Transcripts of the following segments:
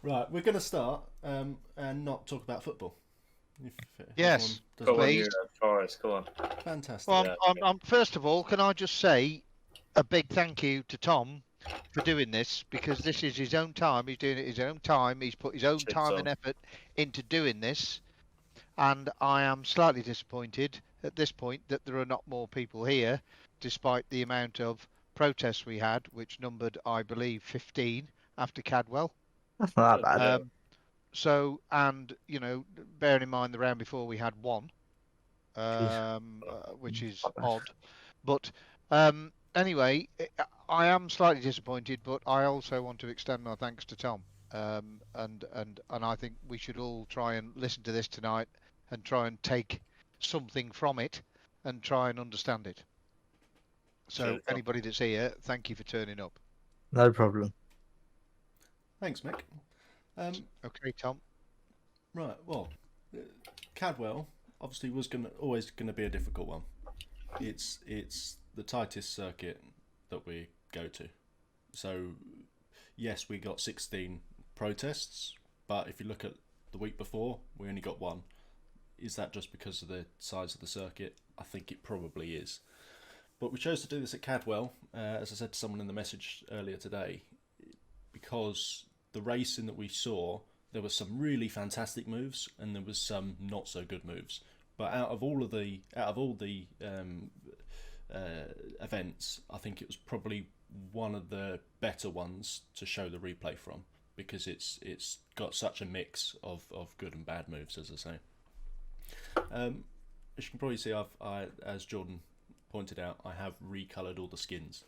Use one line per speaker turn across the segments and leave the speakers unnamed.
Right, we're going to start and not talk about football.
Yes,
Go on,
please.
you, Forrest. Go on.
Fantastic.
Well,
Yeah.
first of all, can I just say a big thank you to Tom for doing this, because this is his own time. He's doing it his own time. He's put his own
Cheers,
time
Tom.
and effort into doing this, and I am slightly disappointed at this point that there are not more people here, despite the amount of protests we had, which numbered, I believe, 15 after Cadwell.
That's not that bad.
So, and bearing in mind the round before we had one, which is odd. But anyway, I am slightly disappointed, but I also want to extend my thanks to Tom. And I think we should all try and listen to this tonight and try and take something from it and try and understand it. So
Cheers, Tom.
anybody that's here, thank you for turning up.
No problem.
Thanks, Mick.
Okay, Tom.
Right, well, Cadwell obviously was always gonna be a difficult one. It's the tightest circuit that we go to. So yes, we got 16 protests, but if you look at the week before, we only got one. Is that just because of the size of the circuit? I think it probably is. But we chose to do this at Cadwell, as I said to someone in the message earlier today, because the racing that we saw, there were some really fantastic moves and there was some not so good moves. But out of all the events, I think it was probably one of the better ones to show the replay from, because it's got such a mix of good and bad moves, as I say. As you can probably see, as Jordan pointed out, I have recoloured all the skins,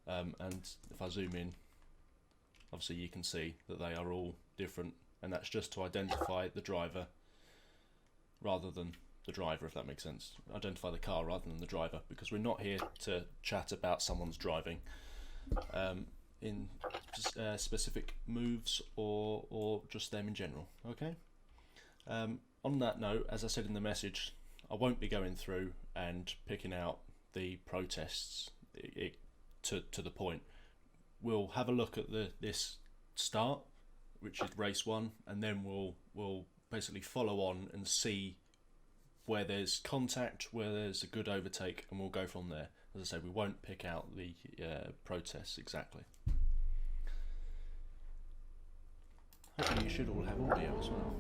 and if I zoom in, obviously you can see that they are all different, and that's just to identify the driver rather than the driver, if that makes sense. Identify the car rather than the driver, because we're not here to chat about someone's driving in specific moves or just them in general. Okay. On that note, as I said in the message, I won't be going through and picking out the protests to the point. We'll have a look at this start, which is race 1, and then we'll basically follow on and see where there's contact, where there's a good overtake, and we'll go from there. As I say, we won't pick out the protests exactly. Hopefully you should all have audio as well,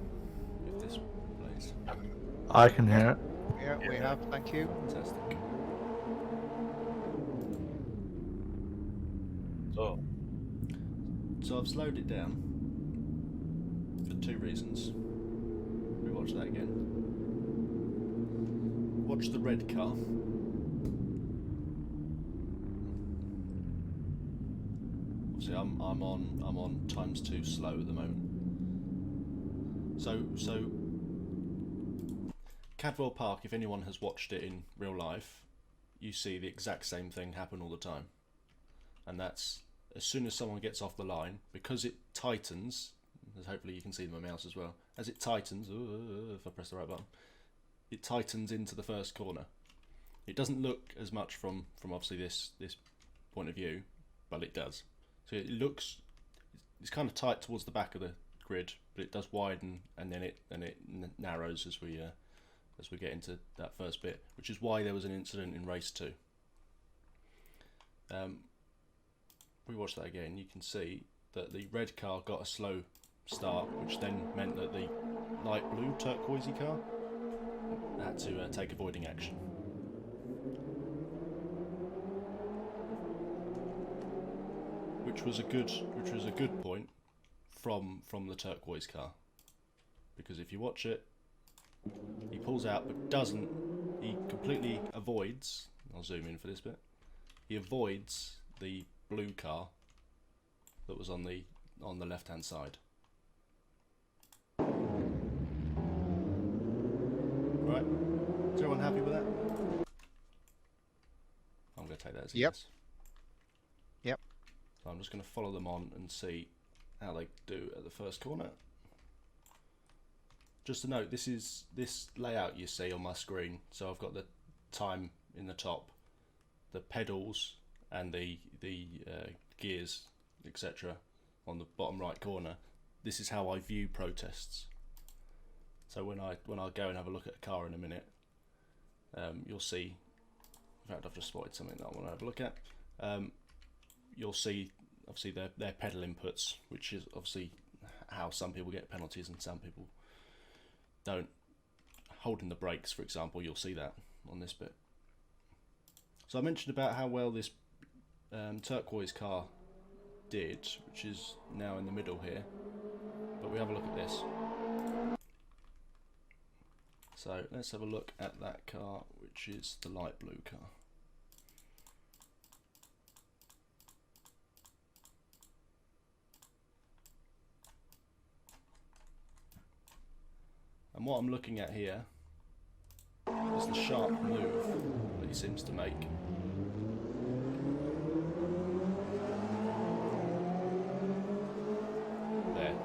if this plays.
I can hear it.
Yeah, we have. Thank you.
Fantastic. So I've slowed it down for 2 reasons. We watch that again. Watch the red car. Obviously, I'm on ×2 slow at the moment. So Cadwell Park, if anyone has watched it in real life, you see the exact same thing happen all the time, and that's as soon as someone gets off the line, because it tightens, as hopefully you can see my mouse as well, as it tightens, if I press the right button, it tightens into the first corner. It doesn't look as much from obviously this point of view, but it does. So it looks, it's kind of tight towards the back of the grid, but it does widen, and then it narrows as we get into that first bit, which is why there was an incident in race 2. We watch that again, you can see that the red car got a slow start, which then meant that the light blue turquoisey car had to take avoiding action. Which was a good point from the turquoise car, because if you watch it, he pulls out but doesn't. He completely avoids. I'll zoom in for this bit. He avoids the blue car that was on the left hand side. Right? Is everyone happy with that? I'm going to take that as a yes.
Yep.
So I'm just going to follow them on and see how they do at the first corner. Just to note, this layout you see on my screen. So I've got the time in the top, the pedals and the gears, etc. on the bottom right corner. this is how I view protests. So when I go and have a look at a car in a minute, you'll see. In fact, I've just spotted something that I want to have a look at. You'll see obviously their pedal inputs, which is obviously how some people get penalties and some people don't. Holding the brakes, for example, you'll see that on this bit. So I mentioned about how well this turquoise car did, which is now in the middle here, but we have a look at this. So let's have a look at that car, which is the light blue car. And what I'm looking at here is the sharp move that he seems to make. There.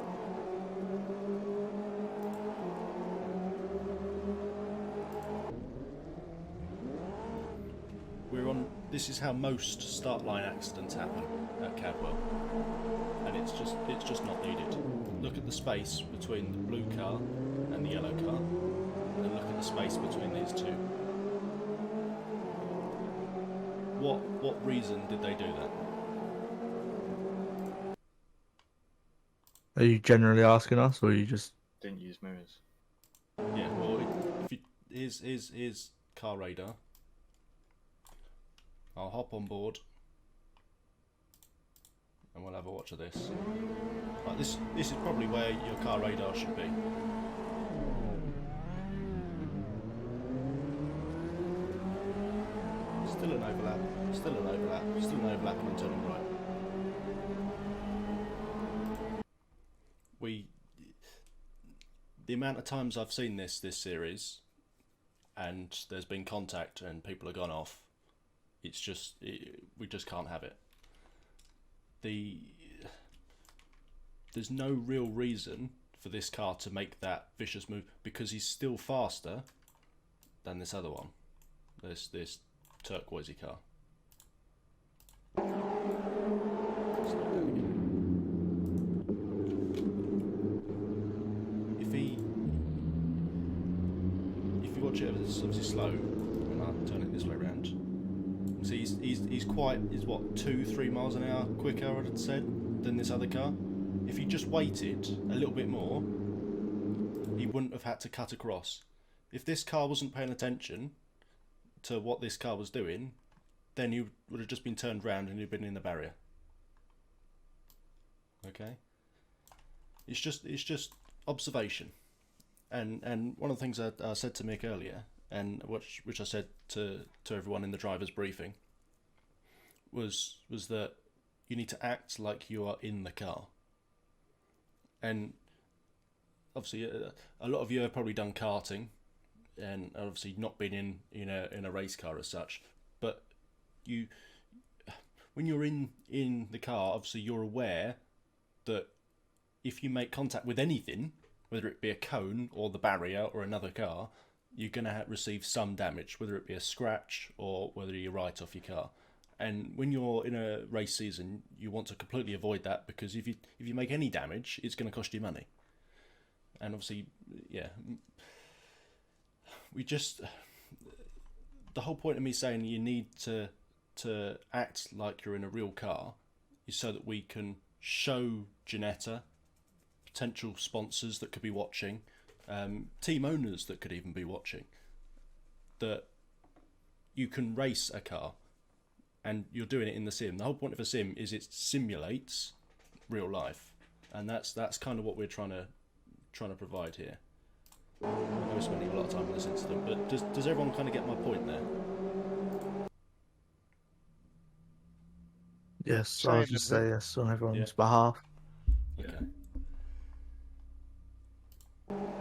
This is how most start line accidents happen at Cadwell, and it's just not needed. Look at the space between the blue car and the yellow car, and then look at the space between these two. What reason did they do that?
Are you generally asking us, or are you just...
Didn't use mirrors.
Yeah, well, if you, here's car radar. I'll hop on board and we'll have a watch of this. Right, this is probably where your car radar should be. Still an overlap, still an overlap, still an overlap, and I'm turning right. The amount of times I've seen this series, and there's been contact and people have gone off, we just can't have it. There's no real reason for this car to make that vicious move, because he's still faster than this other one, this turquoisey car. If you watch it, it's obviously slow, and I'll turn it this way around. So he's what, 2-3 miles an hour quicker, I'd have said, than this other car. If he just waited a little bit more, he wouldn't have had to cut across. If this car wasn't paying attention to what this car was doing, then he would have just been turned round and he'd been in the barrier. Okay? It's just observation. And one of the things I said to Mick earlier, and which I said to everyone in the driver's briefing, was that you need to act like you are in the car. And obviously a lot of you have probably done karting, and obviously not been in a race car as such, but when you're in the car, obviously you're aware that if you make contact with anything, whether it be a cone or the barrier or another car, you're going to receive some damage, whether it be a scratch or whether you write off your car. And when you're in a race season, you want to completely avoid that, because if you make any damage, it's going to cost you money. And obviously, yeah, the whole point of me saying you need to act like you're in a real car is so that we can show Ginetta, potential sponsors that could be watching, team owners that could even be watching, that you can race a car and you're doing it in the sim. The whole point of a sim is it simulates real life, and that's kind of what we're trying to provide here. I know we're spending a lot of time on this incident, but does everyone kind of get my point there?
Yes, I'll just say yes on everyone's
Yeah.
behalf.
Okay.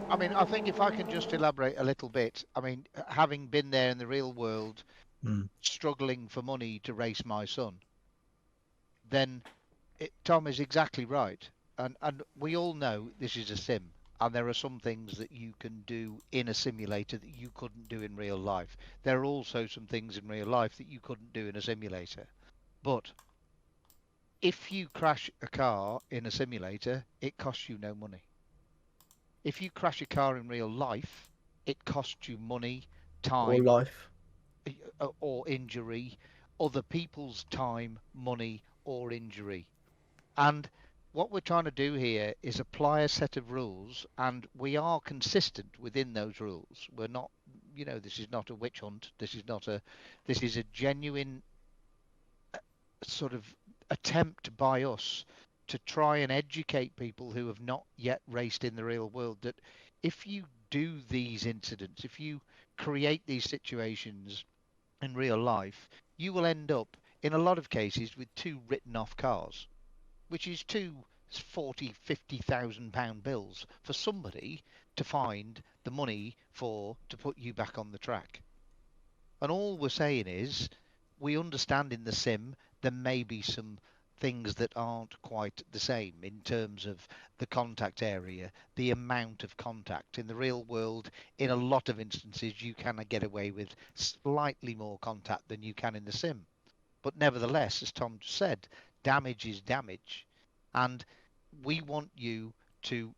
I mean, I think if I can just elaborate a little bit, I mean, having been there in the real world, struggling for money to race my son, then Tom is exactly right. And we all know this is a sim, and there are some things that you can do in a simulator that you couldn't do in real life. There are also some things in real life that you couldn't do in a simulator. But if you crash a car in a simulator, it costs you no money. If you crash a car in real life, it costs you money,
Or
time,
life.
or injury, other people's time, money, or injury. And what we're trying to do here is apply a set of rules, and we are consistent within those rules. We're not, this is not a witch hunt. This is a genuine sort of attempt by us to try and educate people who have not yet raced in the real world that if you do these incidents, if you create these situations in real life, you will end up in a lot of cases with two written off cars, which is two 40, 50,000 pound bills for somebody to find the money for to put you back on the track. And all we're saying is we understand in the sim there may be some things that aren't quite the same in terms of the contact area, the amount of contact. In the real world, in a lot of instances, you can get away with slightly more contact than you can in the sim. But nevertheless, as Tom said, damage is damage. And we want you to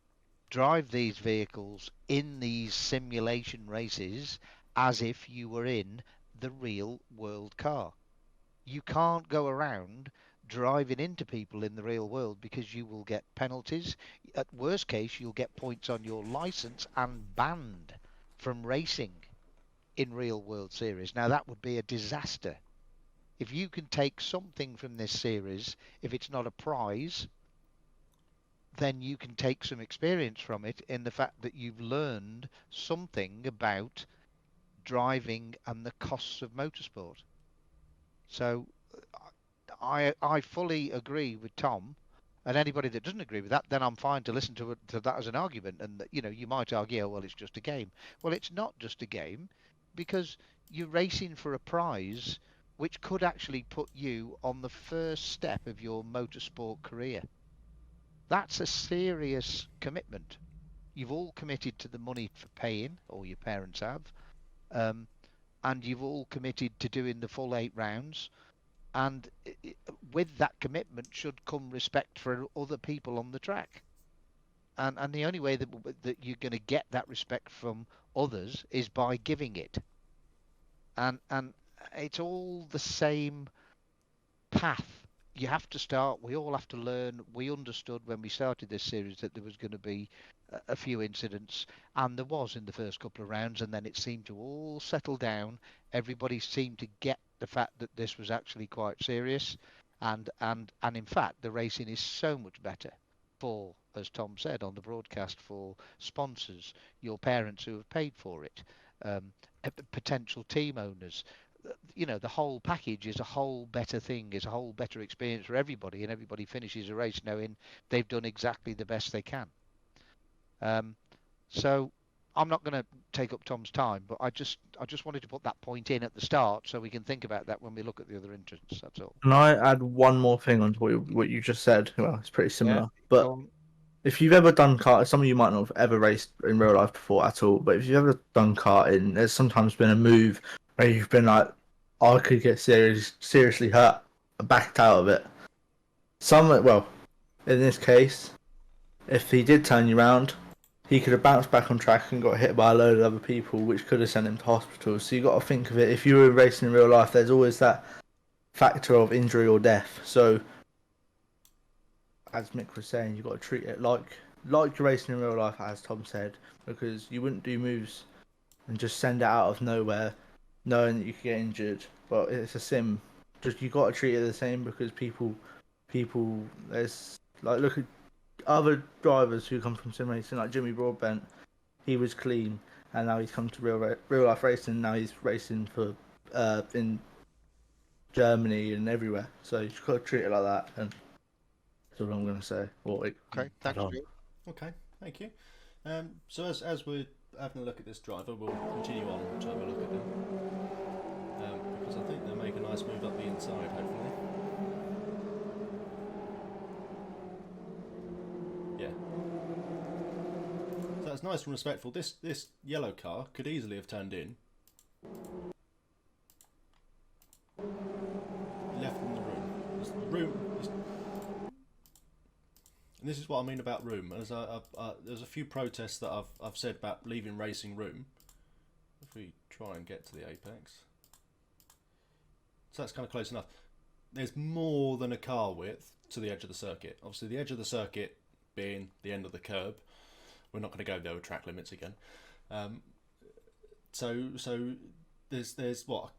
drive these vehicles in these simulation races as if you were in the real world car. You can't go around driving into people in the real world because you will get penalties. At worst case, you'll get points on your license and banned from racing in real world series. Now, that would be a disaster. If you can take something from this series, if it's not a prize, then you can take some experience from it in the fact that you've learned something about driving and the costs of motorsport. So I fully agree with Tom, and anybody that doesn't agree with that, then I'm fine to listen to that as an argument. And that, you might argue, oh, well, it's just a game. Well, it's not just a game, because you're racing for a prize which could actually put you on the first step of your motorsport career. That's a serious commitment. You've all committed to the money for paying, or your parents have, um, and you've all committed to doing the full 8 rounds. And with that commitment should come respect for other people on the track. And the only way that you're going to get that respect from others is by giving it. And it's all the same path. You have to start. We all have to learn. We understood when we started this series that there was going to be a few incidents, and there was in the first couple of rounds, and then it seemed to all settle down. Everybody seemed to get the fact that this was actually quite serious, and in fact, the racing is so much better for, as Tom said on the broadcast, for sponsors, your parents who have paid for it, potential team owners. The whole package is a whole better thing, is a whole better experience for everybody, and everybody finishes a race knowing they've done exactly the best they can. So I'm not going to take up Tom's time, but I just wanted to put that point in at the start so we can think about that when we look at the other entrants. That's all.
Can I add one more thing on to what you just said? Well, it's pretty
Yeah,
similar. But
go on.
if you've ever done kart, some of you might not have ever raced in real life before at all, but if you've ever done karting, there's sometimes been a move where you've been like, I could get seriously hurt and backed out of it. Well, in this case, if he did turn you around, he could have bounced back on track and got hit by a load of other people, which could have sent him to hospital. So you got to think of it. If you were racing in real life, there's always that factor of injury or death. So, as Mick was saying, you got to treat it like you're racing in real life, as Tom said, because you wouldn't do moves and just send it out of nowhere, knowing that you could get injured. But it's a sim. Just you got to treat it the same because people, there's like look at other drivers who come from sim racing, like Jimmy Broadbent. He was clean, and now he's come to real life racing. Now he's racing for in Germany and everywhere. So you just got to treat it like that, and that's all I'm going to say.
Okay, thanks, Joe.
Okay, thank you. So as we're having a look at this driver, we'll continue on to have a look at them, because I think they'll make a nice move up the inside, hopefully. Yeah. So that's nice and respectful. This yellow car could easily have turned in. Left in the room. this is what I mean about room. As there's a few protests that I've said about leaving racing room. If we try and get to the apex, so that's kind of close enough. There's more than a car width to the edge of the circuit. Obviously, the edge of the circuit being the end of the curb. We're not going to go there with track limits again. So there's what,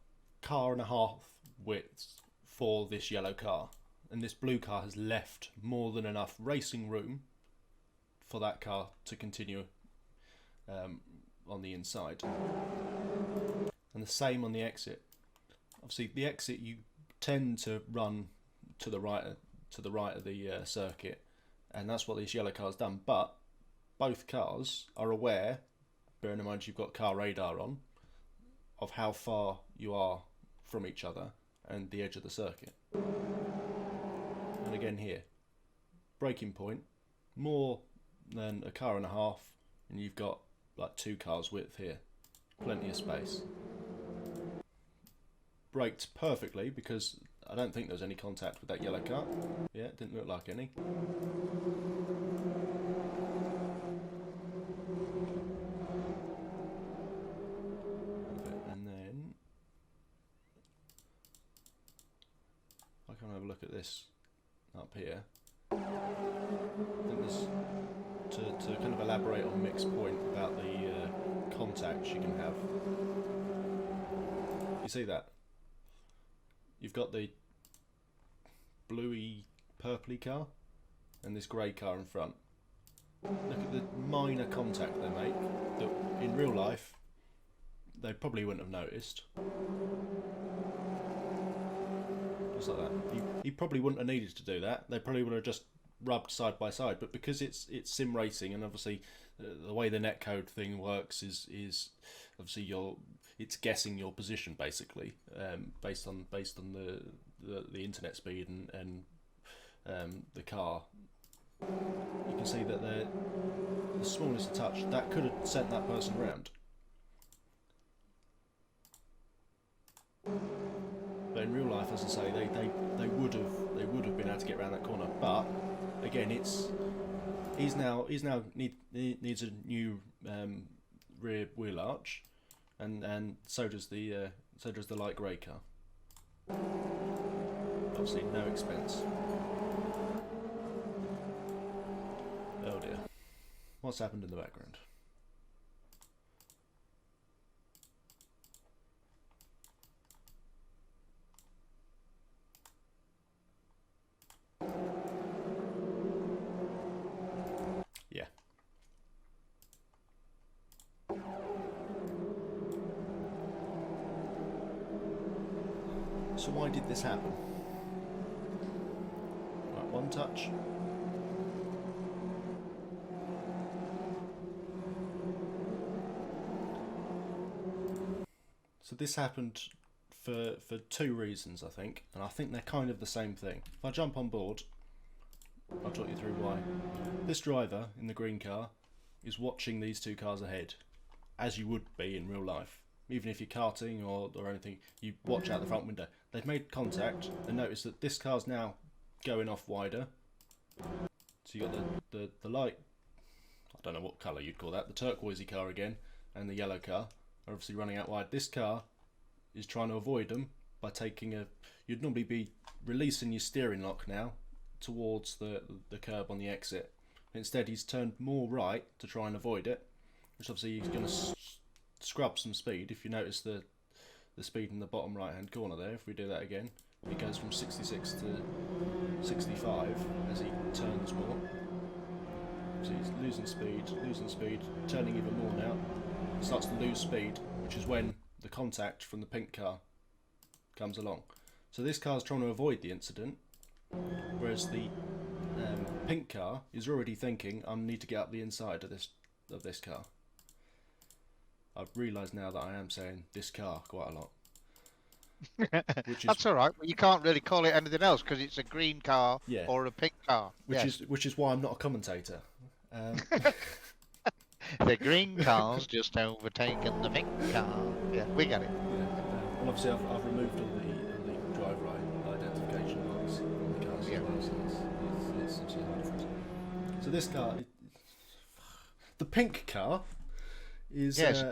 a car and a half width for this yellow car, and this blue car has left more than enough racing room for that car to continue on the inside. And the same on the exit. Obviously, the exit, you tend to run to the right of the circuit, and that's what this yellow car's done. But both cars are aware, bearing in mind you've got car radar on, of how far you are from each other and the edge of the circuit. And again here, braking point, more than a car and a half, and you've got like 2 cars width here, plenty of space. Braked perfectly, because I don't think there was any contact with that yellow car. Yeah, it didn't look like any. And then I can have a look at this up here. I think this, to kind of elaborate on Mick's point about the contacts you can have. You see that? You've got the bluey, purpley car and this grey car in front. Look at the minor contact they make that in real life they probably wouldn't have noticed. Just like that. He probably wouldn't have needed to do that. They probably would have just rubbed side by side. But because it's sim racing, and obviously the way the netcode thing works is obviously it's guessing your position basically, based on the internet speed and the car. You can see that the smallest touch that could have sent that person round. But in real life, as I say, they would have been able to get around that corner. But again, he's now needs a new rear wheel arch, and so does the light grey car. Obviously, no expense. Oh dear, what's happened in the background? Yeah. So why did this happen? Right, one touch. So this happened for 2 reasons, I think, and I think they're kind of the same thing. If I jump on board, I'll talk you through why. This driver in the green car is watching these 2 cars ahead, as you would be in real life. Even if you're karting or anything, you watch out the front window. They've made contact and notice that this car's now going off wider. So you got the light, I don't know what colour you'd call that, the turquoisey car again, and the yellow car are obviously running out wide. This car is trying to avoid them by taking you'd normally be releasing your steering lock now towards the curb on the exit. Instead, he's turned more right to try and avoid it, which obviously he's going to scrub some speed. If you notice the speed in the bottom right hand corner there, if we do that again, it goes from 66 to 65 as he turns more. So he's losing speed, turning even more now. He starts to lose speed, which is when the contact from the pink car comes along. So this car's trying to avoid the incident, whereas the pink car is already thinking, I need to get up the inside of this car. I've realised now that I am saying this car quite a lot.
That's all right. Well, you can't really call it anything else because it's a green car or a pink car.
Which is why I'm not a commentator.
The green car's just overtaken the pink car. Yeah, we get it.
Yeah. And obviously I've removed all the driver identification marks on the cars as well, so it's obviously hard for us. So this car, the pink car, is
Yes.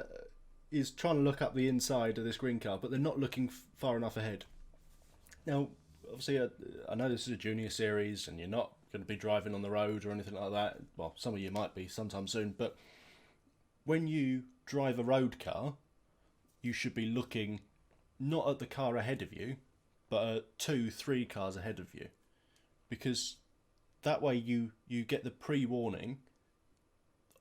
is trying to look up the inside of this green car, but they're not looking far enough ahead. Now, obviously, I know this is a junior series, and you're not going to be driving on the road or anything like that. Well, some of you might be sometime soon, but when you drive a road car, you should be looking not at the car ahead of you, but at 2-3 cars ahead of you, because that way you get the pre-warning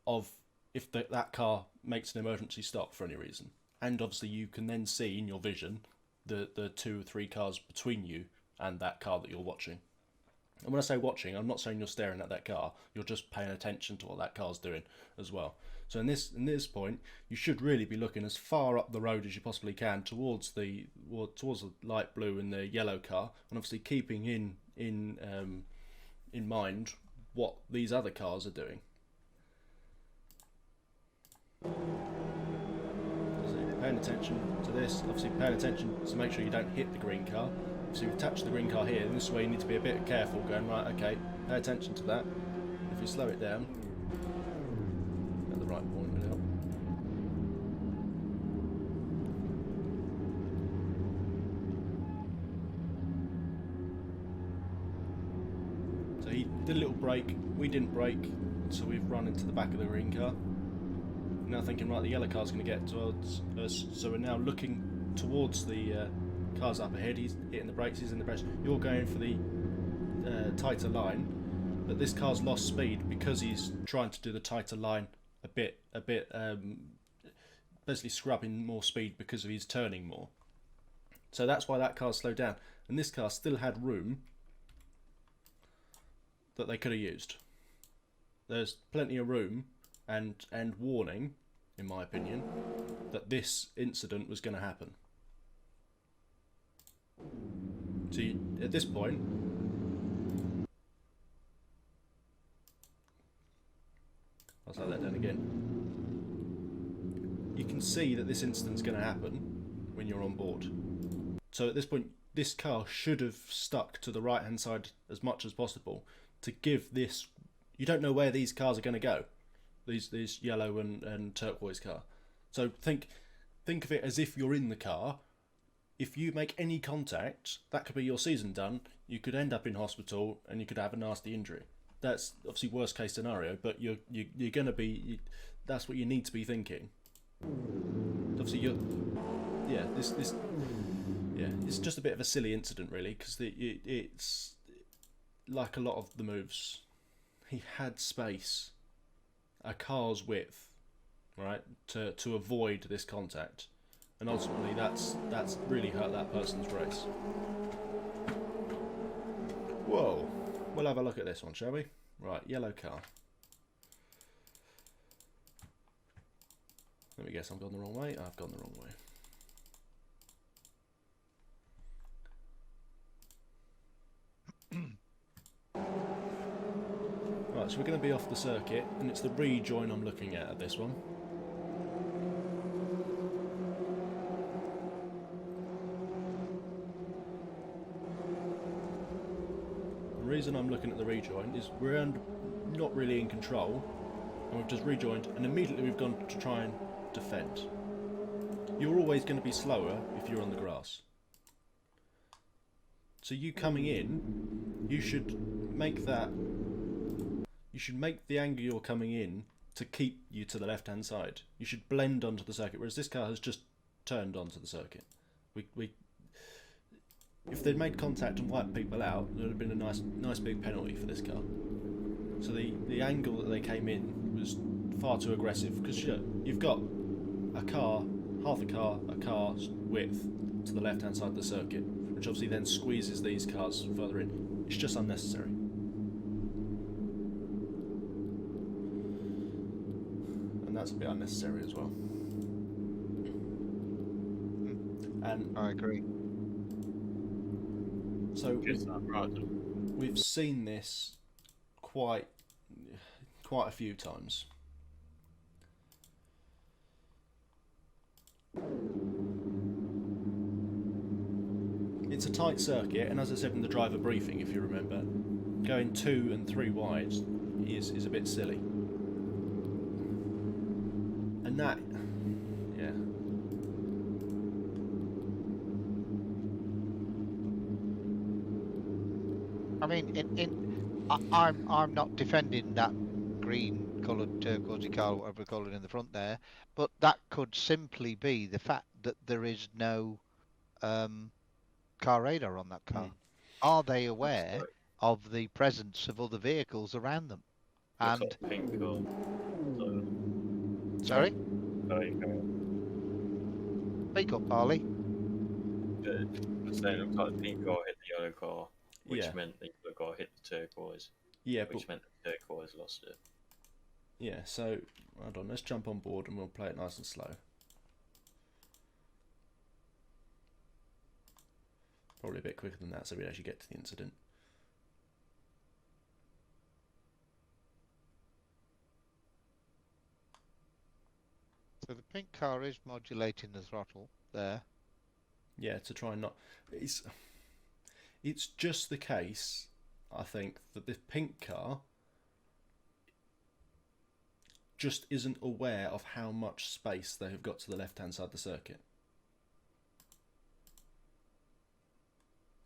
of if that car makes an emergency stop for any reason, and obviously you can then see in your vision the 2 or 3 cars between you and that car that you're watching. And when I say watching, I'm not saying you're staring at that car, you're just paying attention to what that car's doing as well. So in this point, you should really be looking as far up the road as you possibly can towards the light blue and the yellow car, and obviously keeping in mind what these other cars are doing. So paying attention to this, obviously paying attention to make sure you don't hit the green car. So you've touched the green car here, and this is where you need to be a bit careful, going, right, okay, pay attention to that. If you slow it down at the right point, will help. So he did a little brake, we didn't brake, so we've run into the back of the green car. Now thinking, right, the yellow car's going to get towards us, so we're now looking towards the car's up ahead. He's hitting the brakes, he's in the brakes. You're going for the tighter line, but this car's lost speed because he's trying to do the tighter line a bit, basically scrubbing more speed because of his turning more. So that's why that car's slowed down, and this car still had room that they could have used. There's plenty of room and warning, in my opinion, that this incident was going to happen. So at this point, I'll slow that down again. You can see that this incident's going to happen when you're on board. So at this point, this car should have stuck to the right hand side as much as possible to give this. You don't know where these cars are going to go. These yellow and turquoise car. So think of it as if you're in the car. If you make any contact, that could be your season done. You could end up in hospital and you could have a nasty injury. That's obviously worst case scenario, but you're gonna be. That's what you need to be thinking. Obviously, it's just a bit of a silly incident, really, because it's like a lot of the moves. He had space, a car's width, right, to avoid this contact. And ultimately, that's really hurt that person's race. Whoa. We'll have a look at this one, shall we? Right, yellow car. Let me guess, I've gone the wrong way. I've gone the wrong way. Right, so we're going to be off the circuit, and it's the rejoin I'm looking at this one. The reason I'm looking at the rejoin is we're not really in control, and we've just rejoined, and immediately we've gone to try and defend. You're always going to be slower if you're on the grass. So you coming in, you should make the angle you're coming in to keep you to the left-hand side. You should blend onto the circuit, whereas this car has just turned onto the circuit. If they'd made contact and wiped people out, there would have been a nice big penalty for this car. So the angle that they came in was far too aggressive, because you've got a car, half a car's width to the left-hand side of the circuit, which obviously then squeezes these cars further in. It's just unnecessary. And that's a bit unnecessary as well. And
I agree.
so
Right.
we've seen this quite a few times. It's a tight circuit, and as I said in the driver briefing, if you remember, going 2 and 3 wide is a bit silly. And that, yeah.
I mean, I'm not defending that green coloured turquoisey car, whatever we call it in the front there, but that could simply be the fact that there is no car radar on that car. Are they aware of the presence of other vehicles around them?
Looks
And
like pink car. So,
sorry,
sorry, carry on.
speak up, Harley.
I'm saying it looks like the pink car hit the yellow car, which
Yeah.
meant the yellow car hit the turquoise,
Yeah,
which
but
meant the turquoise lost it.
yeah. So hold on, let's jump on board and we'll play it nice and slow. Probably a bit quicker than that, so we actually get to the incident.
So the pink car is modulating the throttle there.
Yeah, to try and not. It's just the case, I think, that the pink car just isn't aware of how much space they have got to the left-hand side of the circuit.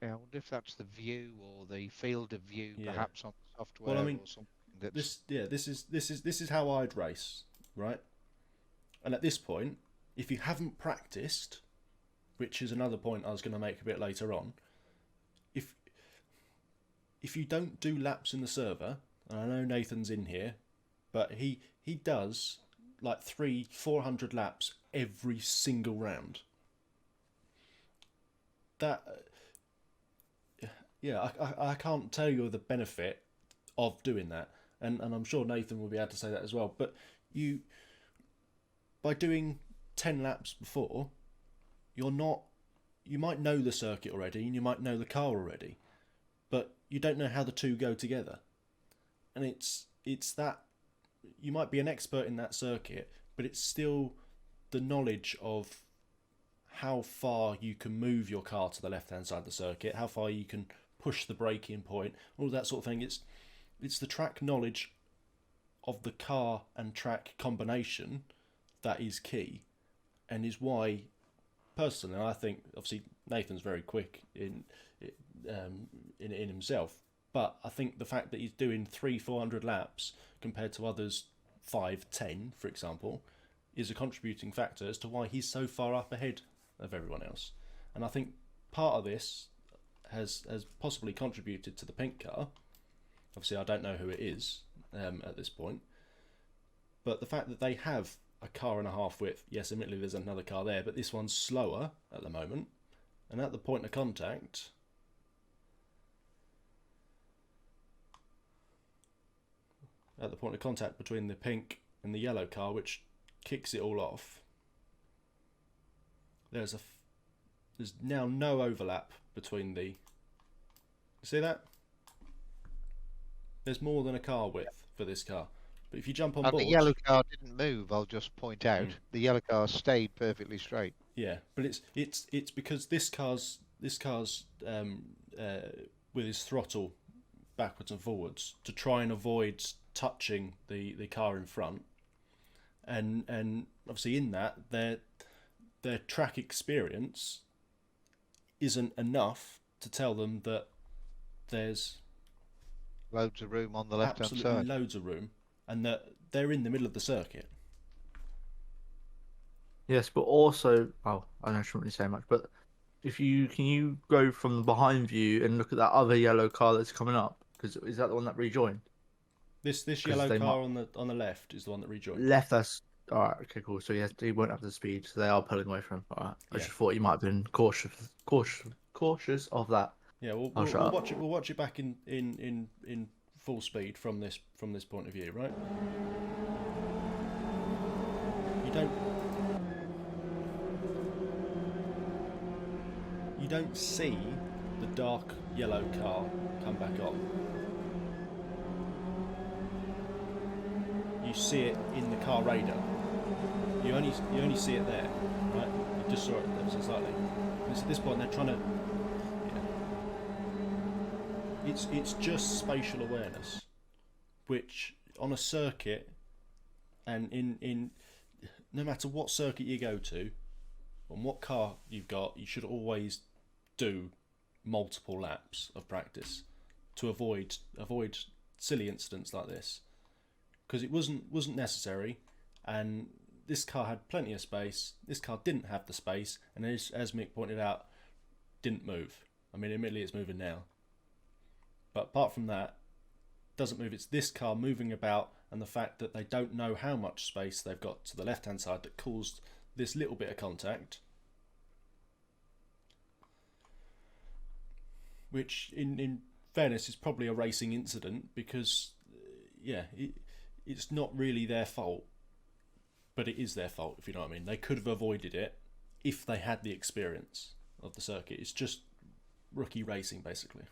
Yeah, I wonder if that's the view or the field of view,
Yeah.
perhaps on the software
Well, I mean,
or something. That's
this is how I'd race, right? And at this point, if you haven't practiced, which is another point I was going to make a bit later on, if you don't do laps in the server, and I know Nathan's in here, but he does like 400 laps every single round. That, yeah, I can't tell you the benefit of doing that, and I'm sure Nathan will be able to say that as well. But by doing 10 laps before, you might know the circuit already, and you might know the car already, but you don't know how the two go together. And it's that you might be an expert in that circuit, but it's still the knowledge of how far you can move your car to the left-hand side of the circuit, how far you can push the braking point, all that sort of thing. It's the track knowledge of the car and track combination that is key, and is why, personally, I think obviously Nathan's very quick in himself, but I think the fact that he's doing 400 laps compared to others 5-10, for example, is a contributing factor as to why he's so far up ahead of everyone else. And I think part of this has possibly contributed to the pink car. Obviously, I don't know who it is at this point, but the fact that they have a car and a half width, yes, admittedly there's another car there, but this one's slower at the moment, and at the point of contact, between the pink and the yellow car, which kicks it all off, there's now no overlap between the. See that? There's more than a car width for this car. But if you jump on
and
board,
the yellow car didn't move. I'll just point out the yellow car stayed perfectly straight.
yeah, but it's because this car's with his throttle backwards and forwards to try and avoid touching the car in front, and obviously in that their track experience isn't enough to tell them that there's
Loads of room on the left-hand
absolutely
side.
loads of room, and that they're in the middle of the circuit.
Yes, but also, well, I don't shouldn't really say much, but can you go from the behind view and look at that other yellow car that's coming up? Because is that the one that rejoined?
This
'Cause
yellow
they
car on the left is the one that rejoined.
Left, that's all right. Okay, cool. So he won't have the speed, so they are pulling away from him. All right. I
Yeah.
just thought you might have been cautious of that.
Yeah, we'll watch it. We'll watch it back in full speed from this point of view, right? You don't see the dark yellow car come back on. You see it in the car radar. You only see it there, right? You just saw it ever so slightly. And at this point, they're trying to. Yeah. It's just spatial awareness which on a circuit, and in no matter what circuit you go to, on what car you've got, you should always do multiple laps of practice to avoid silly incidents like this, because it wasn't necessary, and this car had plenty of space. This car didn't have the space, and as Mick pointed out, didn't move. I mean, admittedly, it's moving now, but apart from that, doesn't move. It's this car moving about, and the fact that they don't know how much space they've got to the left-hand side that caused this little bit of contact, which in fairness is probably a racing incident, because it's not really their fault, but it is their fault, if you know what I mean. They could have avoided it if they had the experience of the circuit. It's just rookie racing, basically.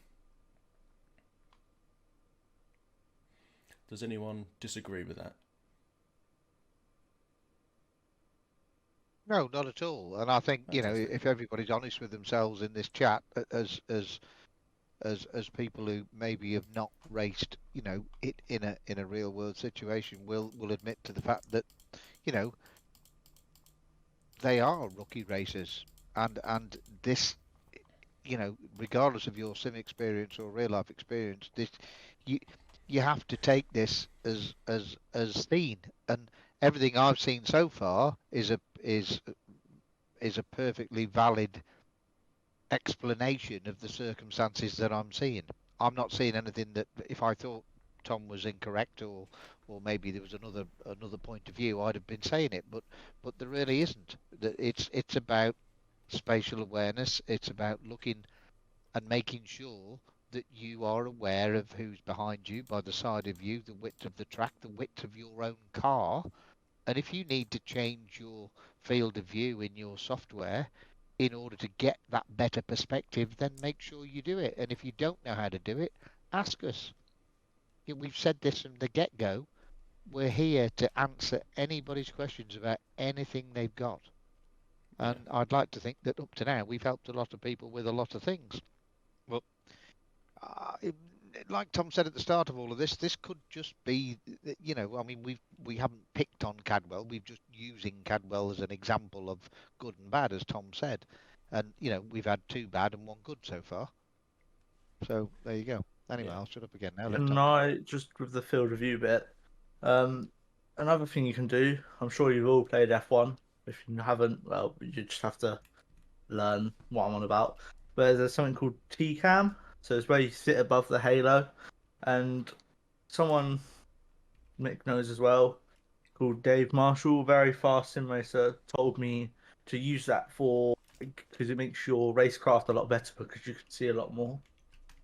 Does anyone disagree with that?
No, not at all. And I think,
Fantastic.
if everybody's honest with themselves in this chat, as people who maybe have not raced, it in a real world situation, will admit to the fact that, they are rookie racers, and this, regardless of your sim experience or real life experience, this you have to take this as seen, and everything I've seen so far is a perfectly valid explanation of the circumstances that I'm seeing. I'm not seeing anything that, if I thought Tom was incorrect, or maybe there was another point of view, I'd have been saying it, but there really isn't. It's about spatial awareness. It's about looking and making sure that you are aware of who's behind you, by the side of you, the width of the track, the width of your own car. And if you need to change your field of view in your software in order to get that better perspective, then make sure you do it. And if you don't know how to do it, ask us. We've said this from the get-go. We're here to answer anybody's questions about anything they've got. And I'd like to think that up to now we've helped a lot of people with a lot of things. But like Tom said at the start of all of this could just be, I mean, we haven't picked on Cadwell. We've just using Cadwell as an example of good and bad, as Tom said. And, we've had 2 bad and 1 good so far. So there you go. Anyway, I'll shut up again now.
Can I, just with the field review bit, another thing you can do, I'm sure you've all played F1. If you haven't, well, you just have to learn what I'm on about. But there's something called T-Cam. So it's where you sit above the halo. And someone, Mick knows as well, called Dave Marshall, very fast sim racer, told me to use that because it makes your racecraft a lot better, because you can see a lot more.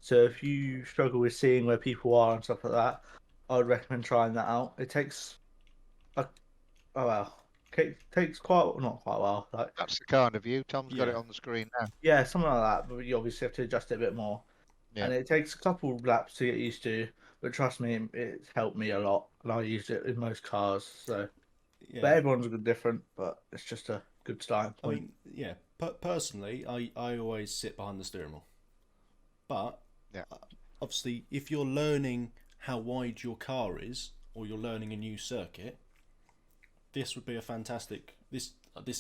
So if you struggle with seeing where people are and stuff like that, I would recommend trying that out. It takes takes not quite a while. Like,
that's the kind of view. Tom's got it on the screen now.
Yeah, something like that. But you obviously have to adjust it a bit more. Yeah. And it takes a couple of laps to get used to. But trust me, it's helped me a lot, and I use it in most cars. So, but everyone's different. But it's just a good starting point.
I mean, personally, I always sit behind the steering wheel. But obviously, if you're learning how wide your car is, or you're learning a new circuit, this would be a fantastic. This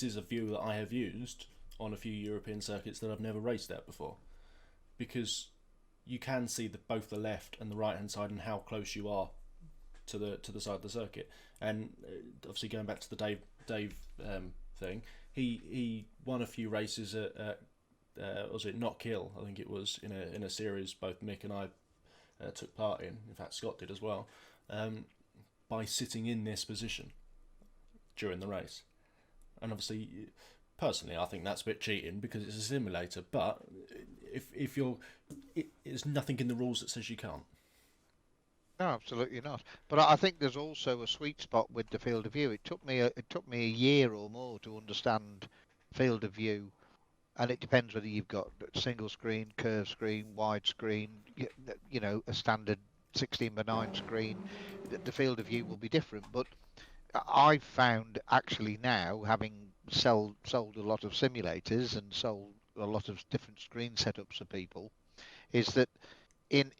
is a view that I have used on a few European circuits that I've never raced at before, because you can see both the left and the right hand side and how close you are to the side of the circuit. And obviously, going back to the Dave thing, he won a few races at was it Not Kill? I think it was in a series both Mick and I took part in. In fact, Scott did as well, by sitting in this position during the race. And obviously, personally, I think that's a bit cheating, because it's a simulator. But if there's nothing in the rules that says you can't.
No, absolutely not. But I think there's also a sweet spot with the field of view. It took me a year or more to understand field of view, and it depends whether you've got single screen, curved screen, wide screen, a standard 16:9 screen. The field of view will be different. But I've found, actually, now, having sold a lot of simulators and sold a lot of different screen setups for people, is that in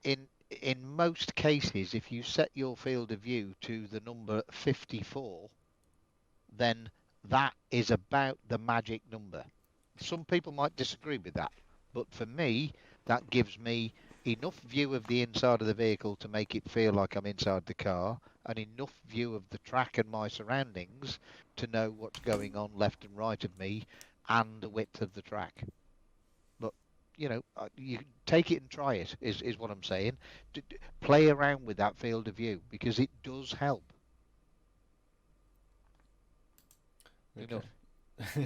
in most cases, if you set your field of view to the number 54, then that is about the magic number. Some people might disagree with that, but for me, that gives me enough view of the inside of the vehicle to make it feel like I'm inside the car, and enough view of the track and my surroundings to know what's going on left and right of me and the width of the track. But you take it and try it is what I'm saying. Play around with that field of view because it does help.
Okay.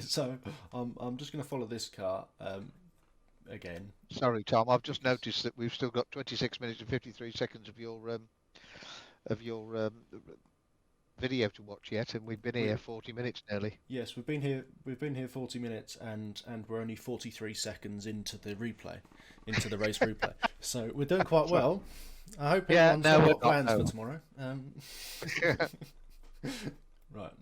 So I'm just going to follow this car again.
Sorry, Tom. I've just noticed that we've still got 26 minutes and 53 seconds of your video to watch yet, and we've been here 40 minutes nearly.
Yes, we've been here 40 minutes, and we're only 43 seconds into the replay, into the race replay. So we're doing quite well. I hope everyone's got plans for tomorrow. Right.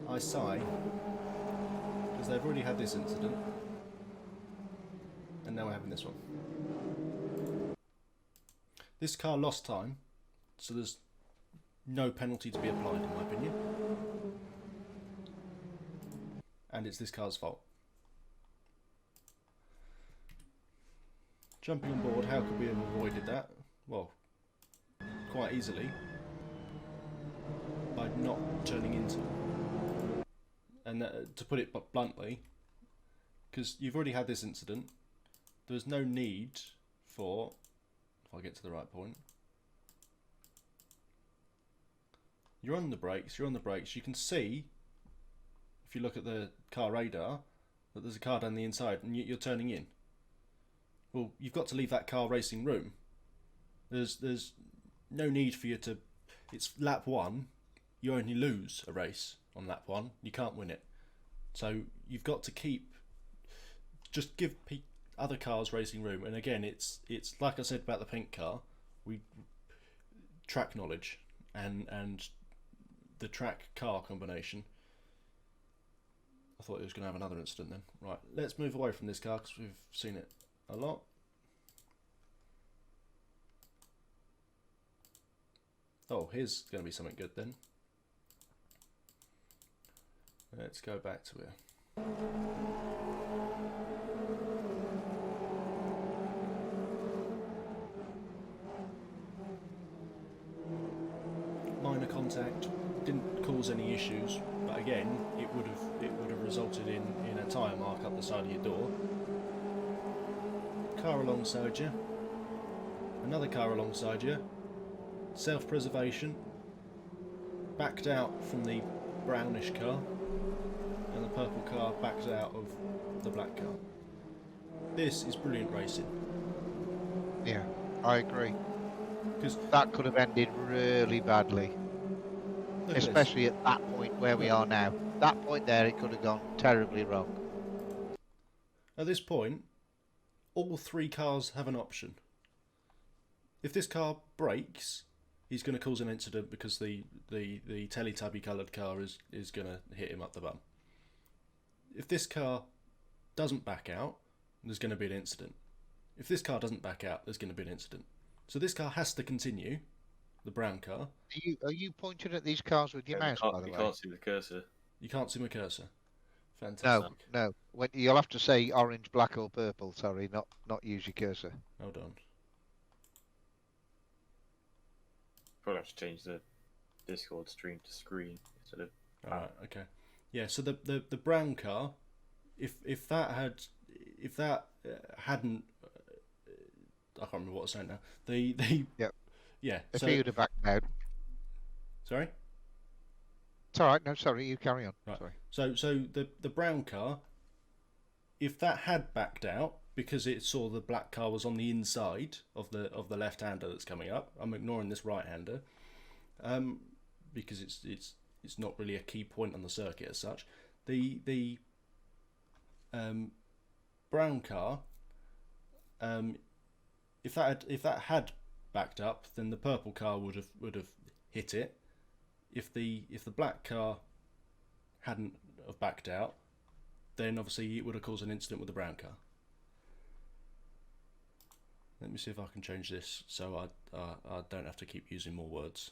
I sigh because they've already had this incident, and now we're having this one. This car lost time, so there's no penalty to be applied, in my opinion. And it's this car's fault. Jumping on board, how could we have avoided that? Well, quite easily. By not turning into it. And to put it bluntly, because you've already had this incident, there's no need for... If I get to the right point. You're on the brakes, you can see, if you look at the car radar, that there's a car down the inside and you're turning in. Well, you've got to leave that car racing room. There's no need for you to... It's lap 1, you only lose a race on lap 1, you can't win it. So you've got to just give other cars racing room. And again, it's like I said about the pink car, we track knowledge and the track car combination. I thought it was going to have another incident then. Right, let's move away from this car because we've seen it a lot. Oh, here's going to be something good then. Let's go back to here. Minor contact, didn't cause any issues, but again, it would have resulted in a tyre mark up the side of your door. Car alongside you, another car alongside you, self-preservation, backed out from the brownish car, and the purple car backed out of the black car. This is brilliant racing.
Yeah, I agree.
Because
that could have ended really badly, especially at that point where we are now. That point there, it could have gone terribly wrong.
At this point, all 3 cars have an option. If this car brakes, he's going to cause an incident because the Teletubby coloured car is going to hit him up the bum. If this car doesn't back out, there's going to be an incident. If this car doesn't back out, there's going to be an incident. So this car has to continue, the brown car.
Are you pointing at these cars with your mouse, by the way?
You can't see the cursor.
You can't see my cursor. Fantastic.
No. You'll have to say orange, black or purple, sorry, not use your cursor.
Hold on.
Probably have to change the Discord stream to screen instead of...
Alright, okay. Yeah, so the brown car, if that hadn't... I can't remember what I was saying now.
Yep.
Yeah.
If he would have backed out.
Sorry?
It's alright, no, sorry, you carry on.
Right.
Sorry.
So the brown car, if that had backed out because it saw the black car was on the inside of the left-hander that's coming up, I'm ignoring this right-hander, because it's not really a key point on the circuit as such. The brown car, if that had backed up, then the purple car would have hit it. If the black car hadn't have backed out, then obviously it would have caused an incident with the brown car. Let me see if I can change this so I don't have to keep using more words.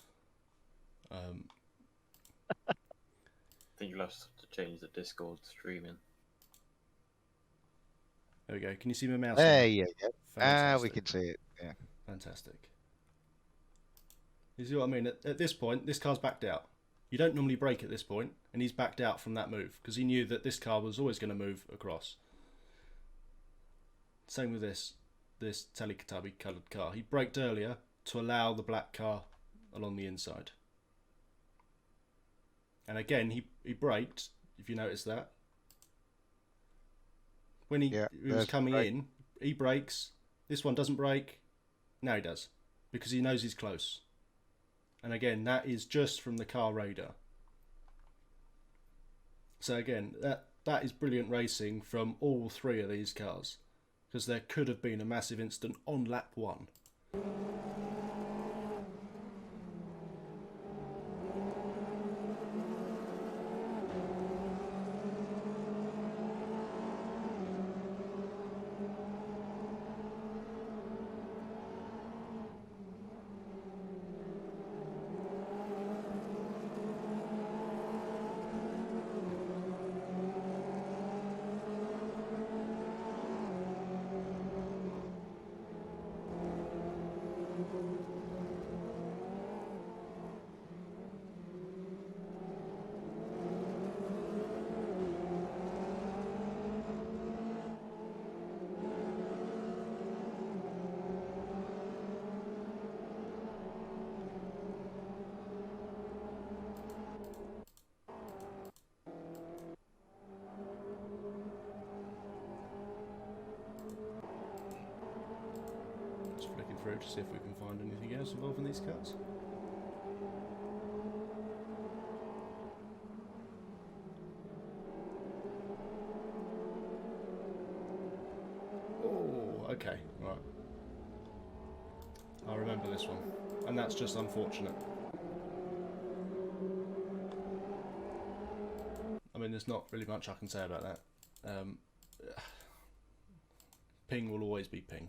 I think you'll have to change the Discord streaming.
There we go. Can you see my mouse?
There
now?
you go.
Fantastic.
We can see it. Yeah.
Fantastic. You see what I mean? At this point, this car's backed out. You don't normally brake at this point, and he's backed out from that move because he knew that this car was always going to move across. Same with this Telecatabi coloured car. He braked earlier to allow the black car along the inside. And again, he braked, if you notice that. When he was coming in, he brakes. This one doesn't brake. Now he does, because he knows he's close. And again, that is just from the car radar. So again, that is brilliant racing from all three of these cars, because there could have been a massive incident on lap 1. Just flicking through to see if we can find anything else involving these cars. Oh, okay, right. I remember this one, and that's just unfortunate. I mean, there's not really much I can say about that. Ping will always be ping.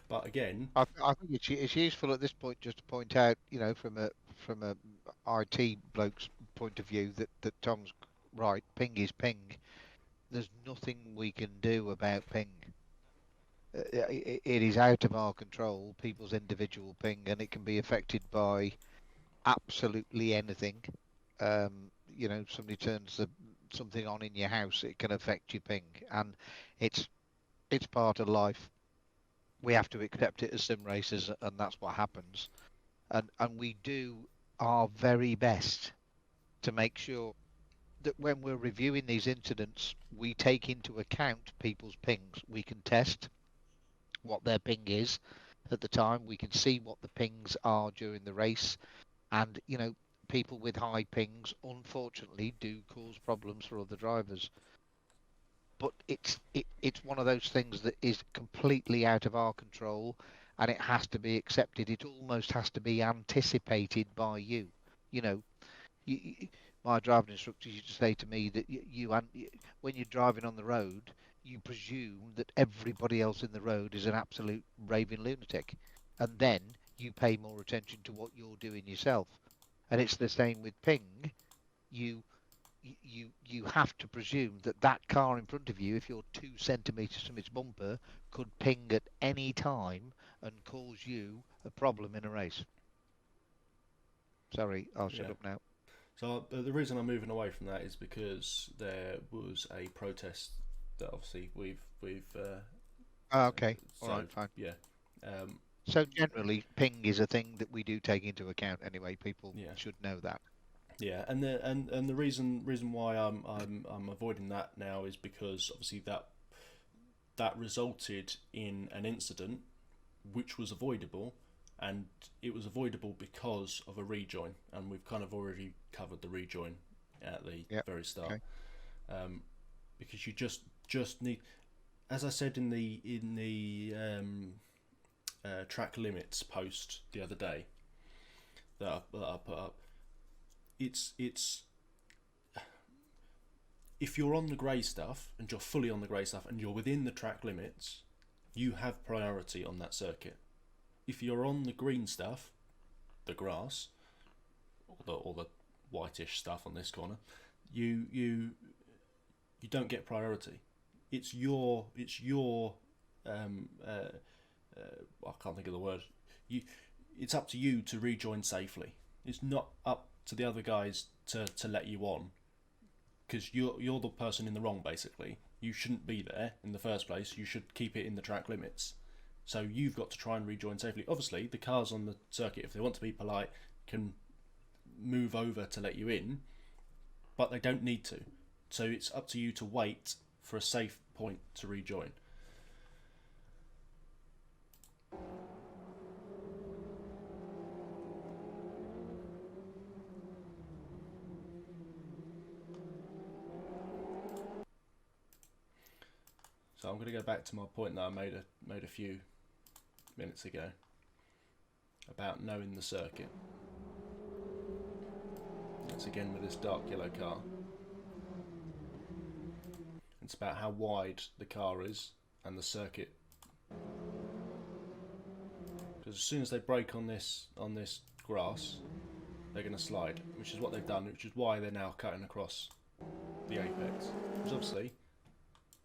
But again,
I think it's useful at this point just to point out, from a IT bloke's point of view, that Tom's right. Ping is ping. There's nothing we can do about ping. It is out of our control, people's individual ping, and it can be affected by absolutely anything. Somebody turns something on in your house, it can affect your ping, and it's part of life. We have to accept it as sim racers, and that's what happens. And we do our very best to make sure that when we're reviewing these incidents, we take into account people's pings. We can test what their ping is at the time. We can see what the pings are during the race. And, people with high pings, unfortunately, do cause problems for other drivers. But it's one of those things that is completely out of our control, and it has to be accepted. It almost has to be anticipated by you. My driving instructor used to say to me that when you're driving on the road, you presume that everybody else in the road is an absolute raving lunatic, and then you pay more attention to what you're doing yourself. And it's the same with ping. You have to presume that car in front of you, if you're 2 centimetres from its bumper, could ping at any time and cause you a problem in a race. Sorry, I'll shut up now.
So the reason I'm moving away from that is because there was a protest that obviously we've
okay, all right, fine.
Yeah.
So generally, ping is a thing that we do take into account anyway. People should know that.
Yeah, and the reason why I'm avoiding that now is because obviously that resulted in an incident which was avoidable, and it was avoidable because of a rejoin, and we've kind of already covered the rejoin at the very start. Okay. Because you just need, as I said in the track limits post the other day that I put up. It's if you're on the grey stuff and you're fully on the grey stuff and you're within the track limits, you have priority on that circuit. If you're on the green stuff, the grass, or the whitish stuff on this corner, you don't get priority. It's your I can't think of the word. It's up to you to rejoin safely. It's not up to the other guys to let you on, because you're the person in the wrong, basically. You shouldn't be there in the first place. You should keep it in the track limits. So you've got to try and rejoin safely. Obviously, the cars on the circuit, if they want to be polite, can move over to let you in, but they don't need to. So it's up to you to wait for a safe point to rejoin. So I'm going to go back to my point that I made a few minutes ago about knowing the circuit. That's again with this dark yellow car. It's about how wide the car is and the circuit. Because as soon as they brake on this grass, they're going to slide, which is what they've done, which is why they're now cutting across the apex. Because obviously,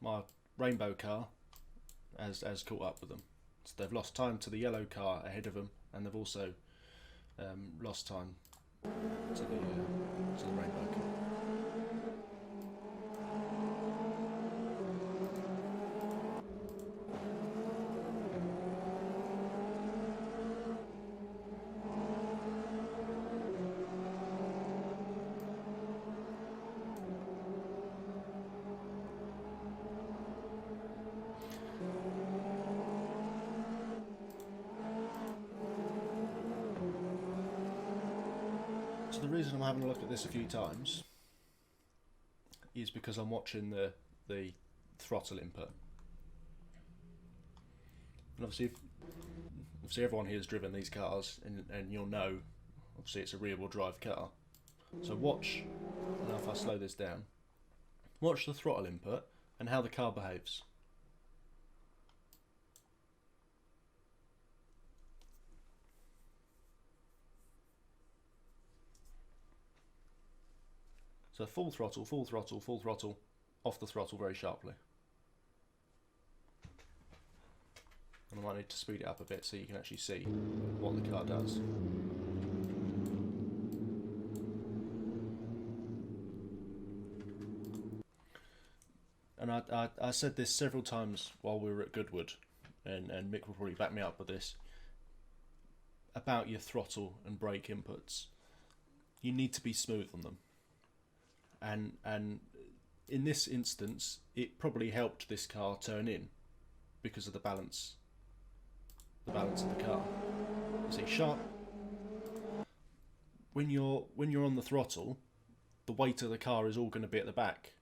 my rainbow car has caught up with them. So they've lost time to the yellow car ahead of them, and they've also lost time to the rainbow car. So the reason I'm having a look at this a few times is because I'm watching the throttle input. And obviously everyone here has driven these cars, and you'll know, obviously it's a rear wheel drive car. So watch, and if I slow this down, watch the throttle input and how the car behaves. So full throttle, full throttle, full throttle, off the throttle very sharply. And I might need to speed it up a bit so you can actually see what the car does. And I said this several times while we were at Goodwood, and Mick will probably back me up with this, about your throttle and brake inputs. You need to be smooth on them. And in this instance, it probably helped this car turn in because of the balance of the car. You see, sharp. When you're on the throttle, the weight of the car is all going to be at the back.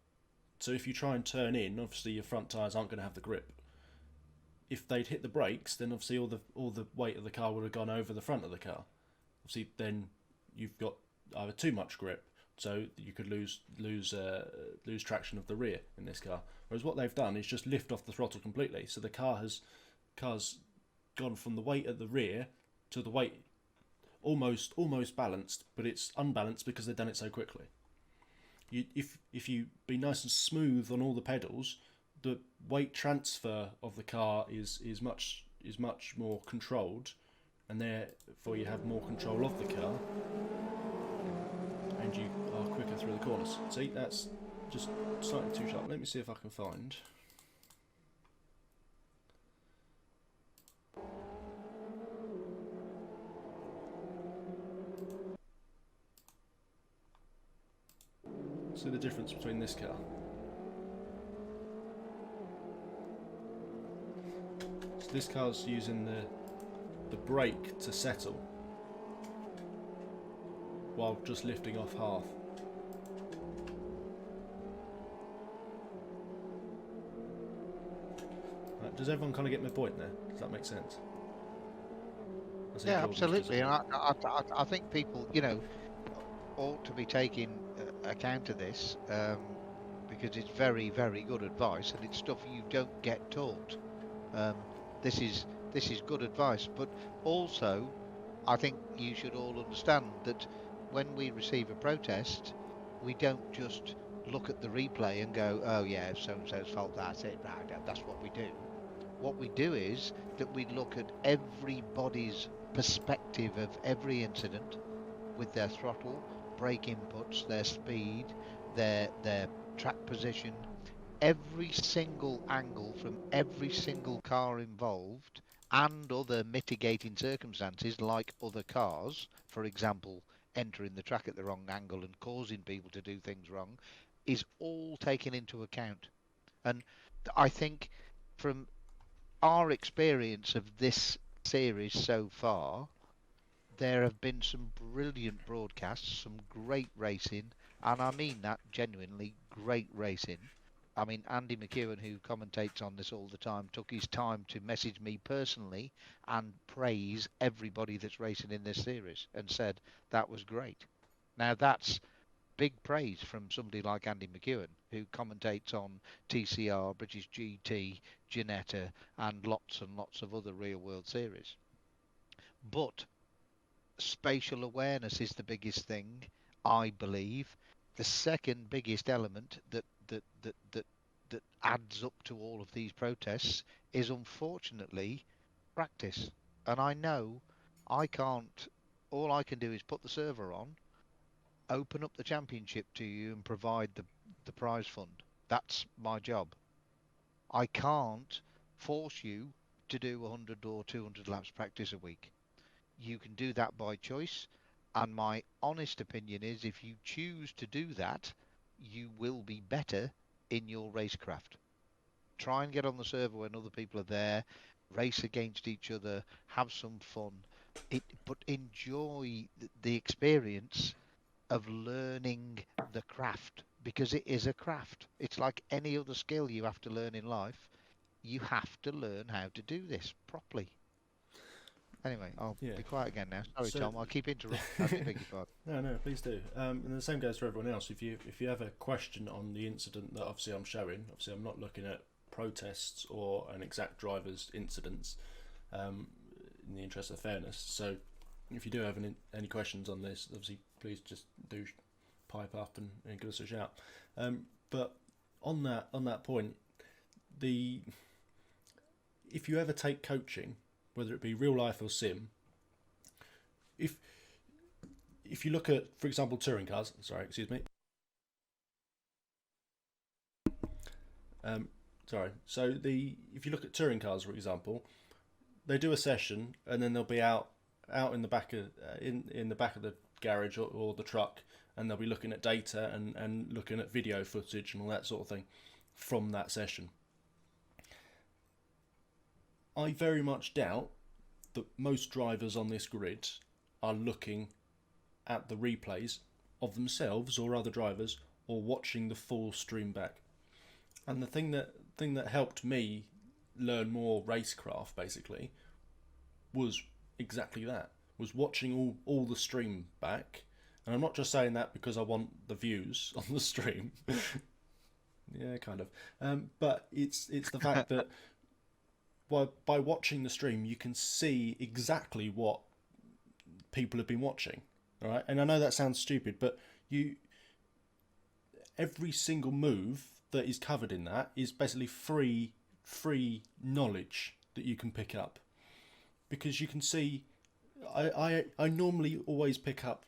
So if you try and turn in, obviously your front tyres aren't going to have the grip. If they'd hit the brakes, then obviously all the weight of the car would have gone over the front of the car. Obviously, then you've got either too much grip, so you could lose traction of the rear in this car. Whereas what they've done is just lift off the throttle completely. So the car's gone from the weight at the rear to the weight almost balanced, but it's unbalanced because they've done it so quickly. If you be nice and smooth on all the pedals, the weight transfer of the car is much more controlled, and therefore you have more control of the car, and you are quicker through the corners. See, that's just slightly too sharp. Let me see if I can find. See the difference between this car. So this car's using the brake to settle, while just lifting off half. Right, does everyone kind of get my point there? Does that make sense? as he
Yeah,
broadens to
absolutely.
speed.
And I think people, ought to be taking account of this, because it's very, very good advice, and it's stuff you don't get taught. Um, this is good advice, but also I think you should all understand that when we receive a protest, we don't just look at the replay and go, "Oh yeah, so and so's fault. That's it. Right, that's what we do." What we do is that we look at everybody's perspective of every incident with their throttle, brake inputs, their speed, their track position, every single angle from every single car involved, and other mitigating circumstances like other cars, for example, entering the track at the wrong angle and causing people to do things wrong, is all taken into account. And I think from our experience of this series so far, there have been some brilliant broadcasts, some great racing, and I mean that genuinely great racing. I mean, Andy McEwen, who commentates on this all the time, took his time to message me personally and praise everybody that's racing in this series and said that was great. Now, that's big praise from somebody like Andy McEwen, who commentates on TCR, British GT, Ginetta, and lots of other real world series. But spatial awareness is the biggest thing, I believe. The second biggest element that adds up to all of these protests is unfortunately practice. And I know I can't. All I can do is put the server on, open up the championship to you, and provide the prize fund. That's my job. I can't force you to do 100 or 200 laps practice a week. You can do that by choice, and my honest opinion is if you choose to do that, you will be better in your racecraft. Try and get on the server when other people are there, race against each other, have some fun, but enjoy the experience of learning the craft, because it is a craft. It's like any other skill you have to learn in life. You have to learn how to do this properly. Anyway, I'll
Yeah.
be quiet again now. Sorry,
So-
Tom. I'll keep interrupting. I do beg your pardon.
No, please do. And the same goes for everyone else. If you have a question on the incident that obviously I'm showing, obviously I'm not looking at protests or an exact driver's incidents, in the interest of fairness. So if you do have any questions on this, obviously please just do pipe up and give us a shout. But on that point, if you ever take coaching, whether it be real life or sim, if you look at, for example, touring cars, so if you look at touring cars, for example, they do a session and then they'll be out in the back of in the back of the garage or the truck, and they'll be looking at data and looking at video footage and all that sort of thing from that session. I very much doubt that most drivers on this grid are looking at the replays of themselves or other drivers, or watching the full stream back. And the thing that helped me learn more racecraft basically was exactly that, was watching all the stream back. And I'm not just saying that because I want the views on the stream. Yeah, kind of. But it's the fact that by watching the stream, you can see exactly what people have been watching. All right, and I know that sounds stupid, but every single move that is covered in that is basically free knowledge that you can pick up, because you can see. I normally always pick up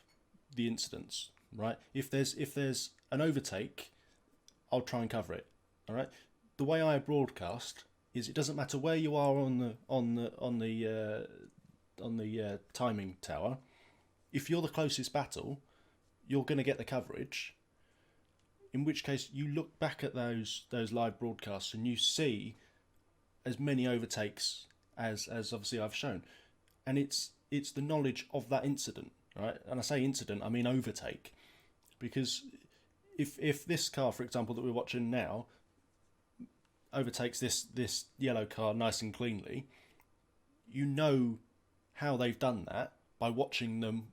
the incidents, right? If there's an overtake, I'll try and cover it. All right. The way I broadcast is, it doesn't matter where you are on the timing tower. If you're the closest battle, you're going to get the coverage. In which case, you look back at those live broadcasts and you see as many overtakes as obviously I've shown, and it's the knowledge of that incident, right? And I say incident, I mean overtake, because if this car, for example, that we're watching now, overtakes this yellow car nice and cleanly, you know how they've done that by watching them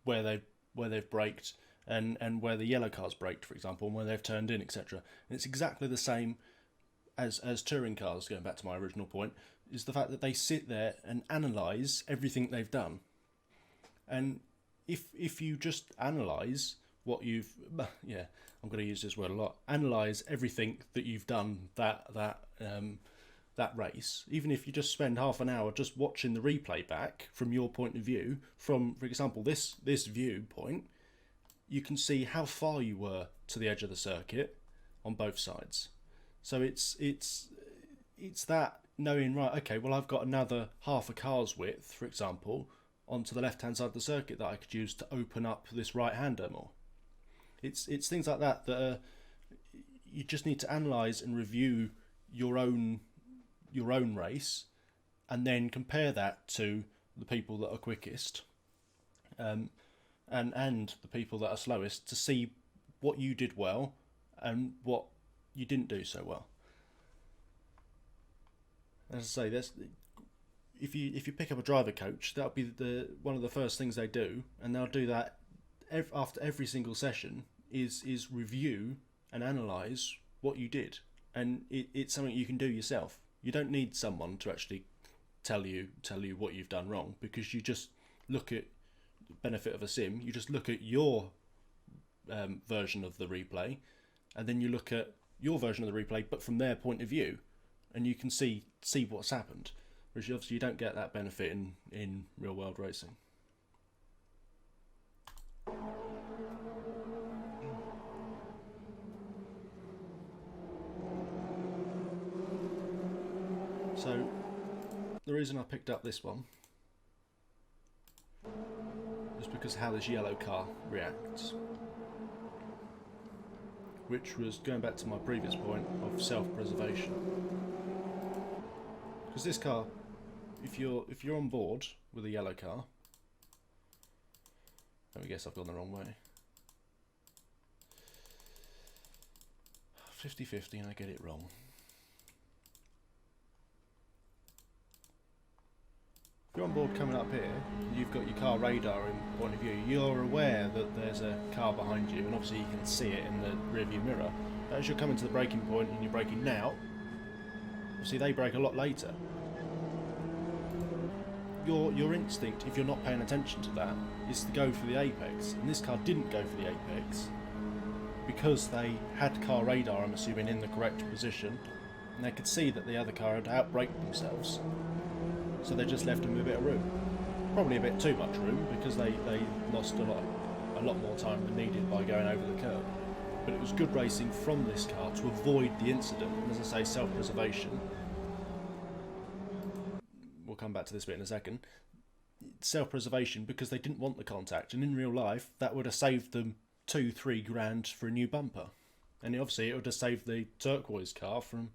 where they've braked and where the yellow car's braked, for example, and where they've turned in, etc. And it's exactly the same as touring cars. Going back to my original point, is the fact that they sit there and analyse everything they've done. And if you just analyse what you've, yeah, I'm going to use this word a lot, analyse everything that you've done that race, even if you just spend half an hour just watching the replay back from your point of view, from, for example, this viewpoint, you can see how far you were to the edge of the circuit on both sides. So it's that knowing, right, okay, well, I've got another half a car's width, for example, onto the left-hand side of the circuit that I could use to open up this right-hander more. It's things like that that you just need to analyse and review your own race, and then compare that to the people that are quickest, and the people that are slowest, to see what you did well and what you didn't do so well. As I say, if you pick up a driver coach, that'll be one of the first things they do, and they'll do that after every single session, is review and analyse what you did, and it's something you can do yourself. You don't need someone to actually tell you what you've done wrong, because you just look at the benefit of a sim. You just look at your version of the replay, and then you look at your version of the replay, but from their point of view, and you can see what's happened. Which obviously you don't get that benefit in real world racing. So the reason I picked up this one is because of how this yellow car reacts, which was going back to my previous point of self-preservation. Because this car, if you're on board with a yellow car, I guess I've gone the wrong way. 50-50 and I get it wrong. If you're on board coming up here, you've got your car radar in point of view, you're aware that there's a car behind you, and obviously you can see it in the rearview mirror. But as you're coming to the braking point and you're braking now, obviously they brake a lot later. Your instinct, if you're not paying attention to that, is to go for the apex. And this car didn't go for the apex because they had car radar, I'm assuming, in the correct position, and they could see that the other car had outbraked themselves. So they just left them with a bit of room. Probably a bit too much room, because they lost a lot more time than needed by going over the curb. But it was good racing from this car to avoid the incident. And as I say, self-preservation. We'll come back to this bit in a second. Self-preservation because they didn't want the contact, and in real life that would have saved them 2-3 grand for a new bumper, and obviously it would have saved the turquoise car from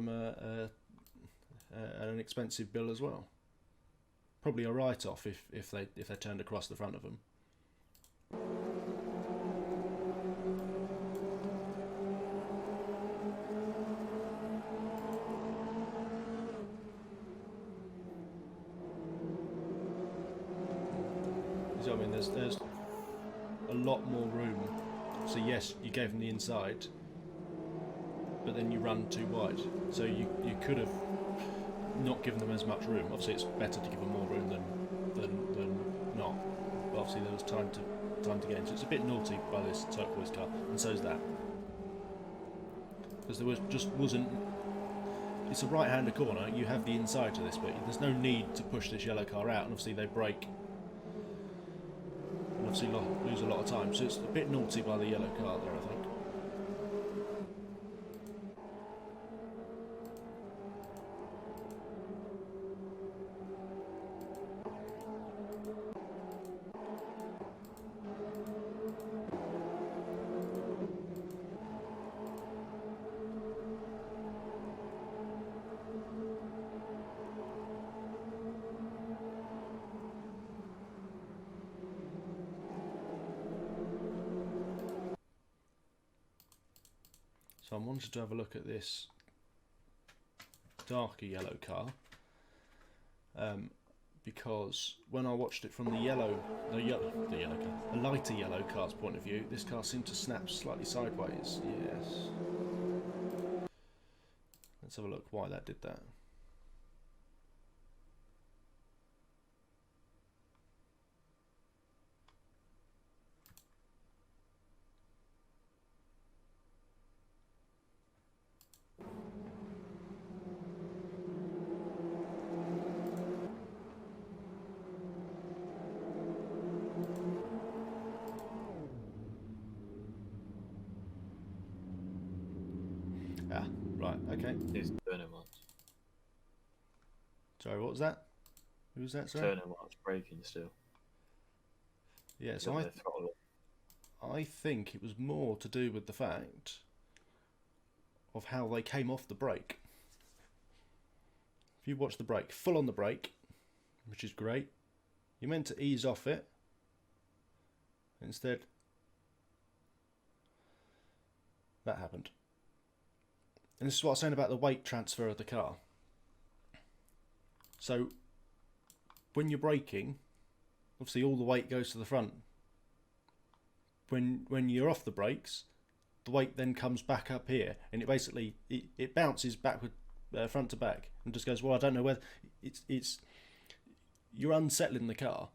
an expensive bill as well. Probably a write-off if they turned across the front of them. So I mean, there's a lot more room. So yes, you gave them the inside, but then you run too wide. So you could have not given them as much room. Obviously, it's better to give them more room than not. But obviously, there was time to get into. It's a bit naughty by this turquoise car, and so is that, because there wasn't. It's a right-hander corner. You have the inside to this, but there's no need to push this yellow car out. And obviously, they brake. And obviously lose a lot of time, so it's a bit naughty by the yellow car there, I think. So I wanted to have a look at this darker yellow car, because when I watched it from the yellow car, a lighter yellow car's point of view, this car seemed to snap slightly sideways. Yes. Let's have a look why that did that. Ah, right, okay.
It's turning marks.
Sorry, what was that? Who was that, sorry?
Turning marks braking still.
Yeah,
So
so I think it was more to do with the fact of how they came off the brake. If you watch the brake, full on the brake, which is great, you're meant to ease off it. Instead, that happened. And this is what I was saying about the weight transfer of the car. So, when you're braking, obviously all the weight goes to the front. When you're off the brakes, the weight then comes back up here, and it basically it bounces backward, front to back, and just goes. Well, I don't know whether it's you're unsettling the car,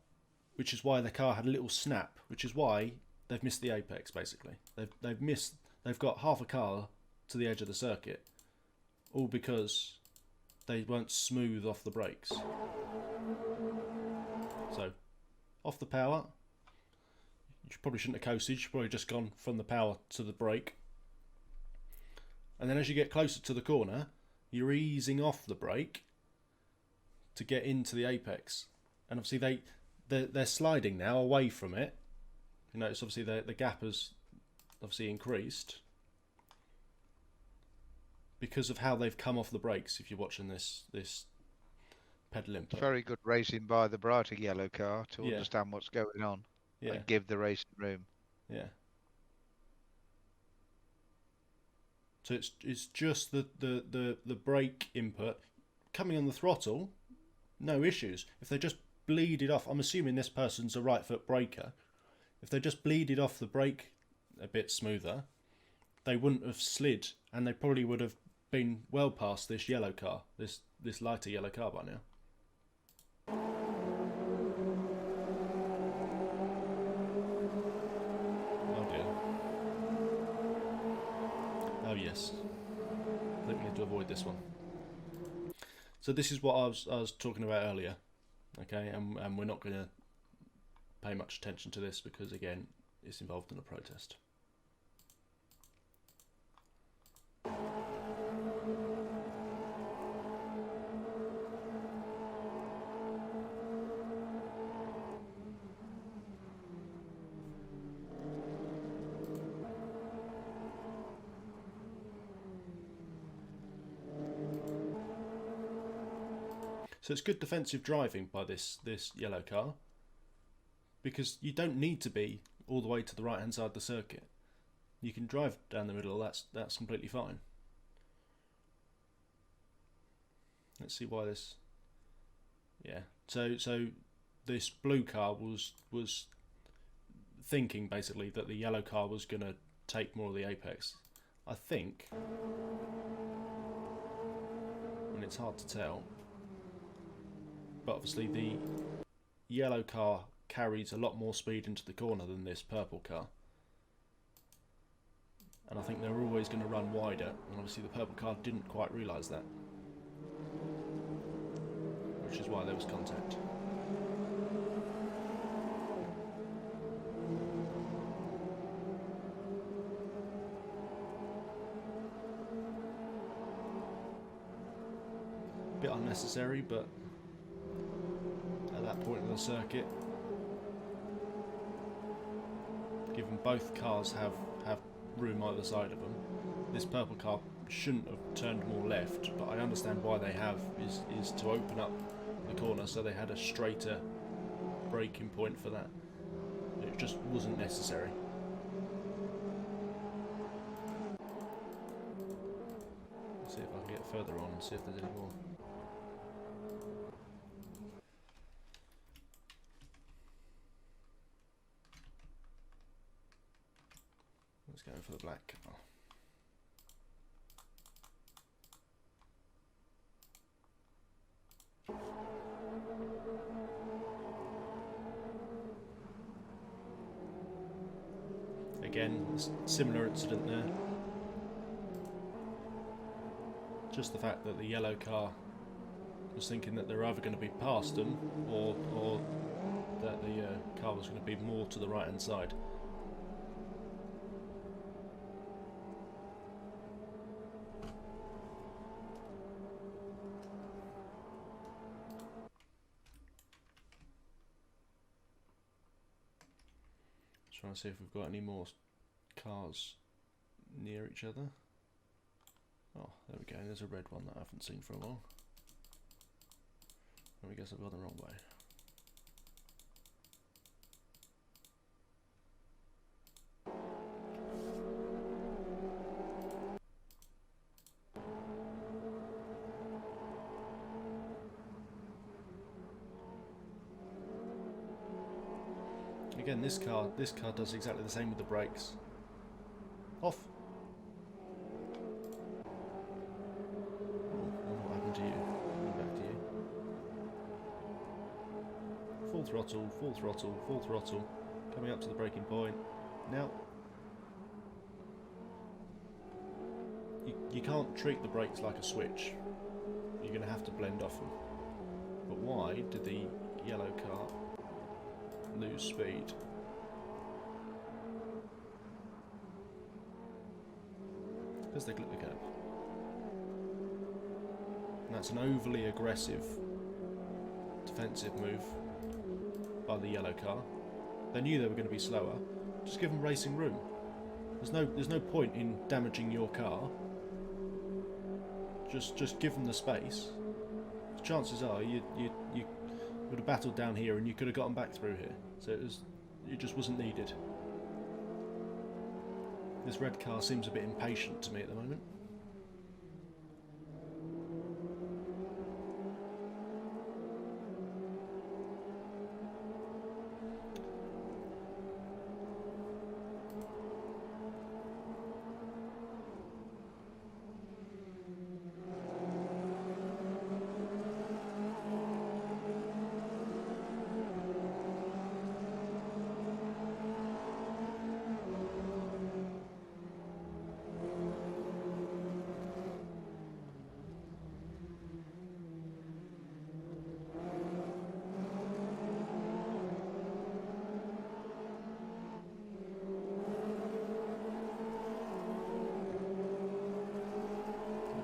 which is why the car had a little snap, which is why they've missed the apex. Basically, they've got half a car to the edge of the circuit, all because they weren't smooth off the brakes. So, off the power, you probably shouldn't have coasted, you've probably just gone from the power to the brake. And then as you get closer to the corner, you're easing off the brake to get into the apex. And obviously they're sliding now away from it. You notice obviously the gap has obviously increased because of how they've come off the brakes. If you're watching this pedal input,
Very good racing by the brighter yellow car to
Yeah.
understand what's going on
yeah,
and give the racing room.
yeah. So it's just the brake input coming on the throttle, no issues. If they just bleeded off, I'm assuming this person's a right foot braker. If they just bleeded off the brake a bit smoother, they wouldn't have slid, and they probably would have been well past this yellow car, this lighter yellow car by now. Oh dear. Oh yes. I think we need to avoid this one. So this is what I was talking about earlier. Okay, and we're not going to pay much attention to this because again, it's involved in a protest. So it's good defensive driving by this yellow car, because you don't need to be all the way to the right hand side of the circuit. You can drive down the middle, that's completely fine. Let's see why this. Yeah. So this blue car was thinking basically that the yellow car was gonna take more of the apex. I think, and it's hard to tell, but obviously the yellow car carries a lot more speed into the corner than this purple car. And I think they're always going to run wider, and obviously the purple car didn't quite realise that. Which is why there was contact. Bit unnecessary, but at that point of the circuit, given both cars have room either side of them, this purple car shouldn't have turned more left, but I understand why they have, is to open up the corner so they had a straighter braking point for that. It just wasn't necessary. Let's see if I can get further on and see if there's any more. for the black car. Again, similar incident there. Just the fact that the yellow car was thinking that they're either going to be past them or that the car was going to be more to the right hand side. Trying to see if we've got any more cars near each other. Oh, there we go. There's a red one that I haven't seen for a while. I guess I've gone the wrong way. Again, this car does exactly the same with the brakes. Off. Oh, what happened to you? Back to you. Full throttle, full throttle, full throttle. Coming up to the braking point. Now, you can't treat the brakes like a switch. You're going to have to blend off them. But why did the yellow car lose speed? Because they clipped the curb. And that's an overly aggressive defensive move by the yellow car. They knew they were going to be slower. Just give them racing room. There's no point in damaging your car. Just give them the space. Chances are you would have battled down here and you could have gotten back through here. So it just wasn't needed. This red car seems a bit impatient to me at the moment.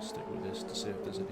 Stick with this to see if there's any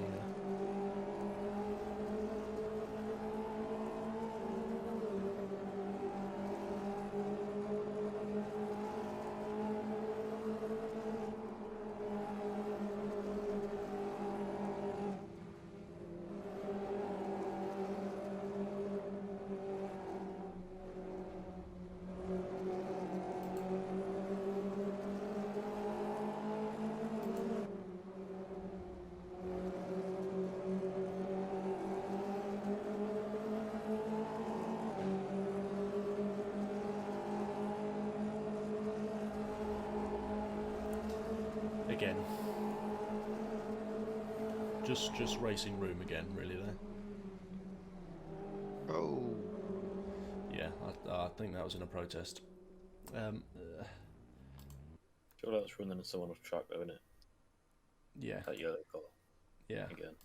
again. Just racing room again, really there.
Oh.
Yeah, I think that was in a protest.
Sure, that's running someone off track, though, isn't it?
Yeah.
That yellow car.
Yeah.
Again.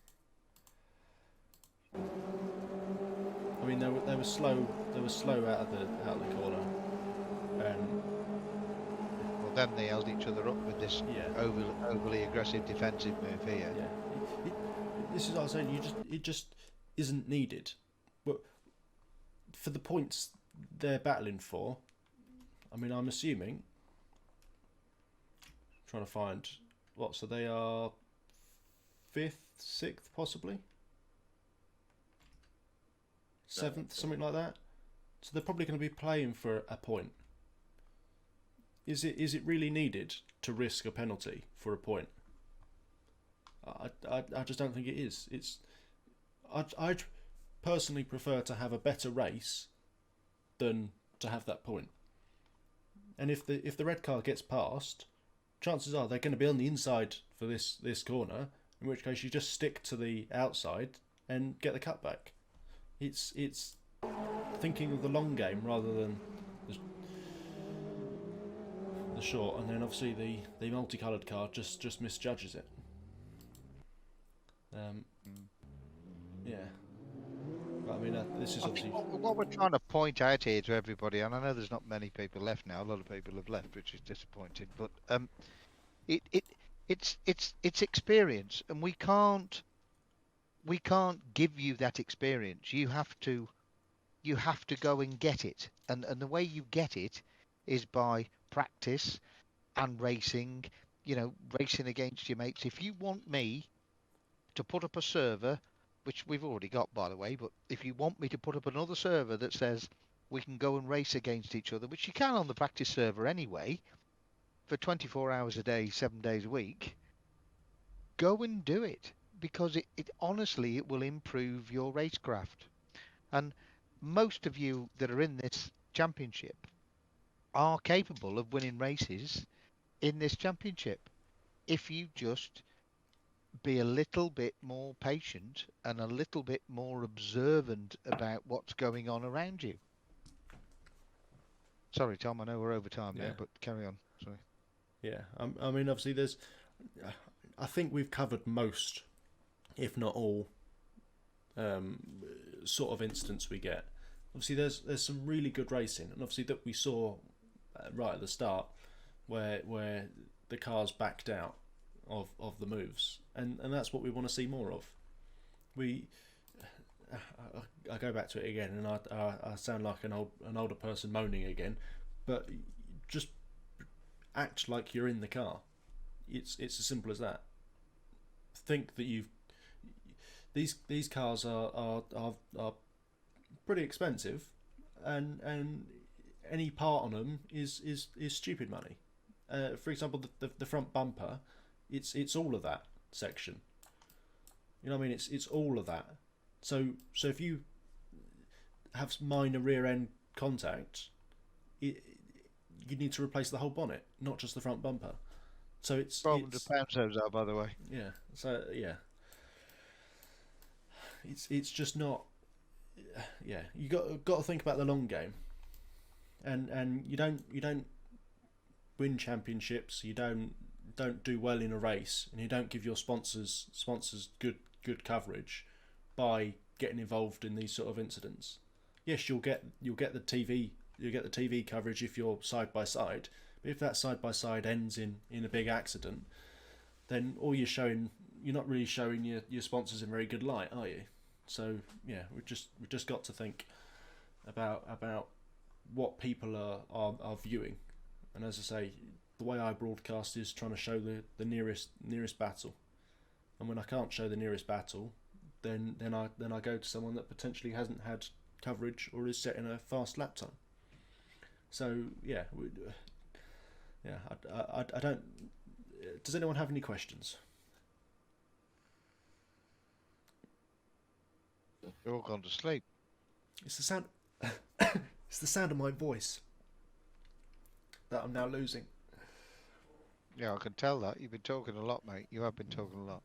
I mean, they were slow. They were slow out of the corner.
Well, then they held each other up with this
Yeah.
overly aggressive defensive move here.
Yeah. This is what I was saying. It just isn't needed. But for the points they're battling for, I mean, I'm assuming. Trying to find what? So they are 5th, 6th, possibly 7th, something like that. So they're probably going to be playing for a point. Is it really needed to risk a penalty for a point? I just don't think it is. I'd personally prefer to have a better race than to have that point. And if the red car gets past, chances are they're going to be on the inside for this corner. In which case, you just stick to the outside and get the cutback. It's thinking of the long game rather than the short, and then obviously the multicoloured card just misjudges it. Yeah. But I mean, this is
I
obviously
think what we're trying to point out here to everybody, and I know there's not many people left now. A lot of people have left, which is disappointing. But it's experience, and we can't give you that experience. You have to go and get it, and the way you get it is by practice and racing. You know, racing against your mates. If you want me to put up a server, which we've already got, by the way, but if you want me to put up another server that says we can go and race against each other, which you can on the practice server anyway, for 24 hours a day, 7 days a week, go and do it, because it honestly, it will improve your racecraft. And most of you that are in this championship are capable of winning races in this championship if you just be a little bit more patient and a little bit more observant about what's going on around you. Sorry, Tom, I know we're over time now, but carry on. Sorry.
Yeah, I mean, obviously, I think we've covered most, if not all, sort of instance we get. Obviously, there's some really good racing, and obviously that we saw right at the start, where the cars backed out of the moves, and that's what we want to see more of. I go back to it again, and I sound like an older person moaning again, but just act like you're in the car. It's as simple as that. Think that these cars are pretty expensive, and any part on them is stupid money. For example, the front bumper, it's all of that section. You know what I mean? It's all of that. So if you have minor rear end contact, you need to replace the whole bonnet, not just the front bumper. So it's
£1,200 those are, by the way.
Yeah. So yeah, it's just not. Yeah, you got to think about the long game, and you don't win championships. You don't do well in a race, and you don't give your sponsors good coverage by getting involved in these sort of incidents. Yes, you'll get the TV coverage if you're side by side, but if that side by side ends in a big accident, then all you're not really showing your sponsors in very good light, are you? So yeah, we've just got to think about what people are viewing, and as I say, the way I broadcast is trying to show the nearest battle, and when I can't show the nearest battle, then I go to someone that potentially hasn't had coverage or is setting a fast lap time. So yeah, I don't. Does anyone have any questions?
You're all gone to sleep.
It's the sound. It's the sound of my voice that I'm now losing.
Yeah, I can tell that. You've been talking a lot, mate. You have been talking a lot.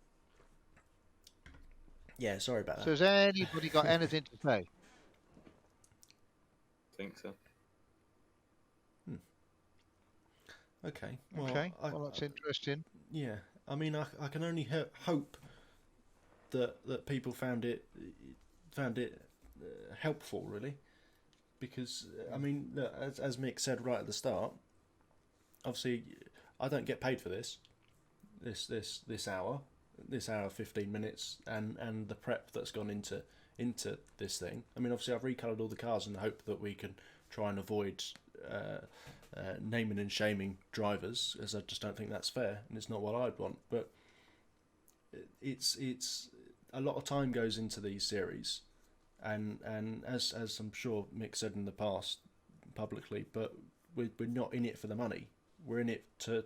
Yeah, sorry about that.
So has anybody got anything to say?
I think so.
Okay.
Okay. Well, that's interesting.
Yeah, I mean, I can only hope that people found it helpful, really, because I mean, look, as Mick said right at the start, obviously I don't get paid for this hour 15 minutes and the prep that's gone into this thing. I mean, obviously I've recoloured all the cars in the hope that we can try and avoid naming and shaming drivers, as I just don't think that's fair, and it's not what I'd want. But it's a lot of time goes into these series, and as I'm sure Mick said in the past publicly, but we're not in it for the money. We're in it to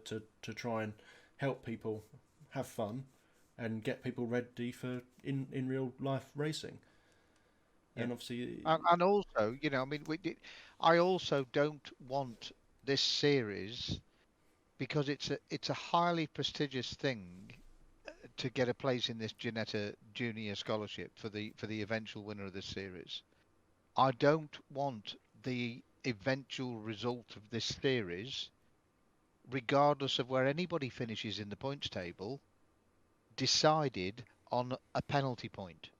try and help people have fun and get people ready for in real life racing. And obviously,
and also, you know, I mean, I also don't want this series because it's a highly prestigious thing to get a place in this Ginetta Junior Scholarship for the eventual winner of this series. I don't want the eventual result of this series, regardless of where anybody finishes in the points table, decided on a penalty point.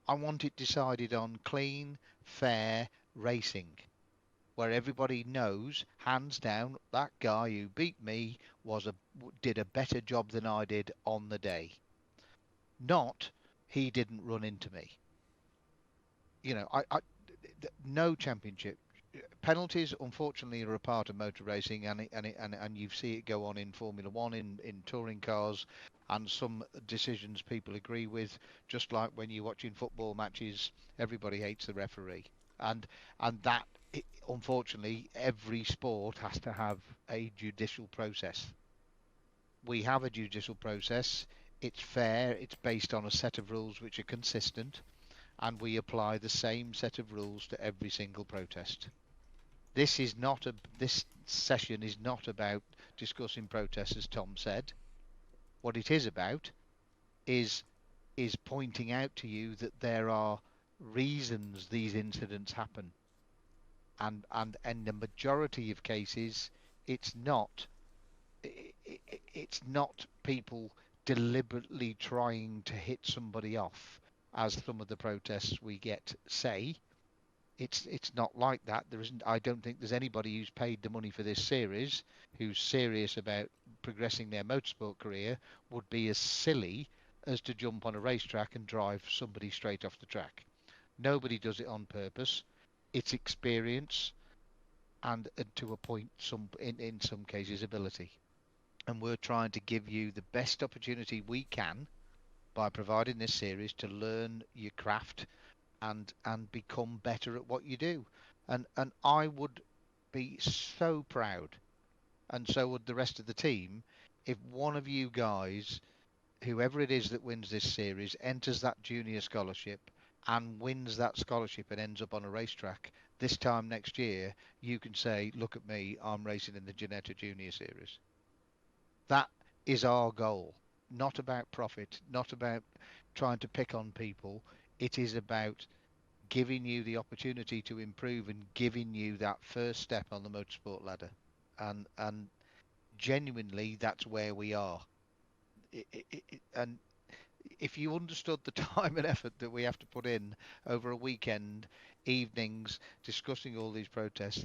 I want it decided on clean, fair racing, where everybody knows, hands down, that guy who beat me did a better job than I did on the day. Not he didn't run into me. You know, no championship penalties, unfortunately, are a part of motor racing, and you see it go on in Formula One, in touring cars, and some decisions people agree with. Just like when you're watching football matches, everybody hates the referee, and that unfortunately every sport has to have a judicial process. We have a judicial process. It's fair. It's based on a set of rules which are consistent, and we apply the same set of rules to every single protest. This session is not about discussing protests, as Tom said. What it is about is pointing out to you that there are reasons these incidents happen, and in the majority of cases, it's not people deliberately trying to hit somebody off, as some of the protests we get say. It's not like that. There isn't. I don't think there's anybody who's paid the money for this series who's serious about progressing their motorsport career would be as silly as to jump on a racetrack and drive somebody straight off the track. Nobody does it on purpose. It's experience and to a point, in some cases, ability. And we're trying to give you the best opportunity we can by providing this series to learn your craft and become better at what you do. And I would be so proud, and so would the rest of the team, if one of you guys, whoever it is that wins this series, enters that junior scholarship and wins that scholarship and ends up on a racetrack this time next year. You can say, look at me, I'm racing in the Ginetta Junior Series. That is our goal. Not about profit, not about trying to pick on people. It is about giving you the opportunity to improve and giving you that first step on the motorsport ladder. And genuinely, that's where we are. And if you understood the time and effort that we have to put in over a weekend, evenings, discussing all these protests,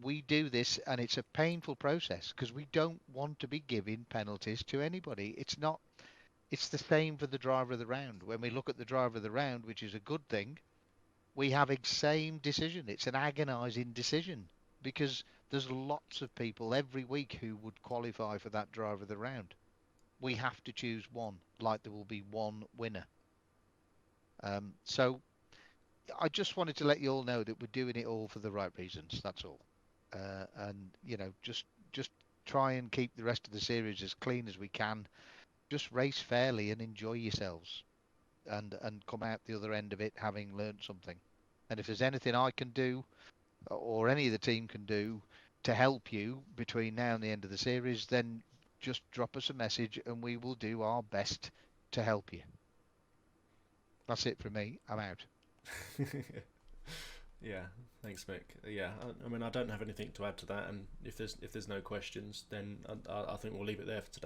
we do this, and it's a painful process because we don't want to be giving penalties to anybody. It's the same for the driver of the round. When we look at the driver of the round, which is a good thing, we have a same decision. It's an agonising decision because there's lots of people every week who would qualify for that driver of the round. We have to choose one, like there will be one winner. So I just wanted to let you all know that we're doing it all for the right reasons. That's all. And just try and keep the rest of the series as clean as we can. Just race fairly and enjoy yourselves, and come out the other end of it having learned something. And if there's anything I can do, or any of the team can do, to help you between now and the end of the series, then just drop us a message and we will do our best to help you. That's it from me. I'm out.
Yeah, thanks, Mick. Yeah, I mean, I don't have anything to add to that, and if there's no questions, then I think we'll leave it there for today.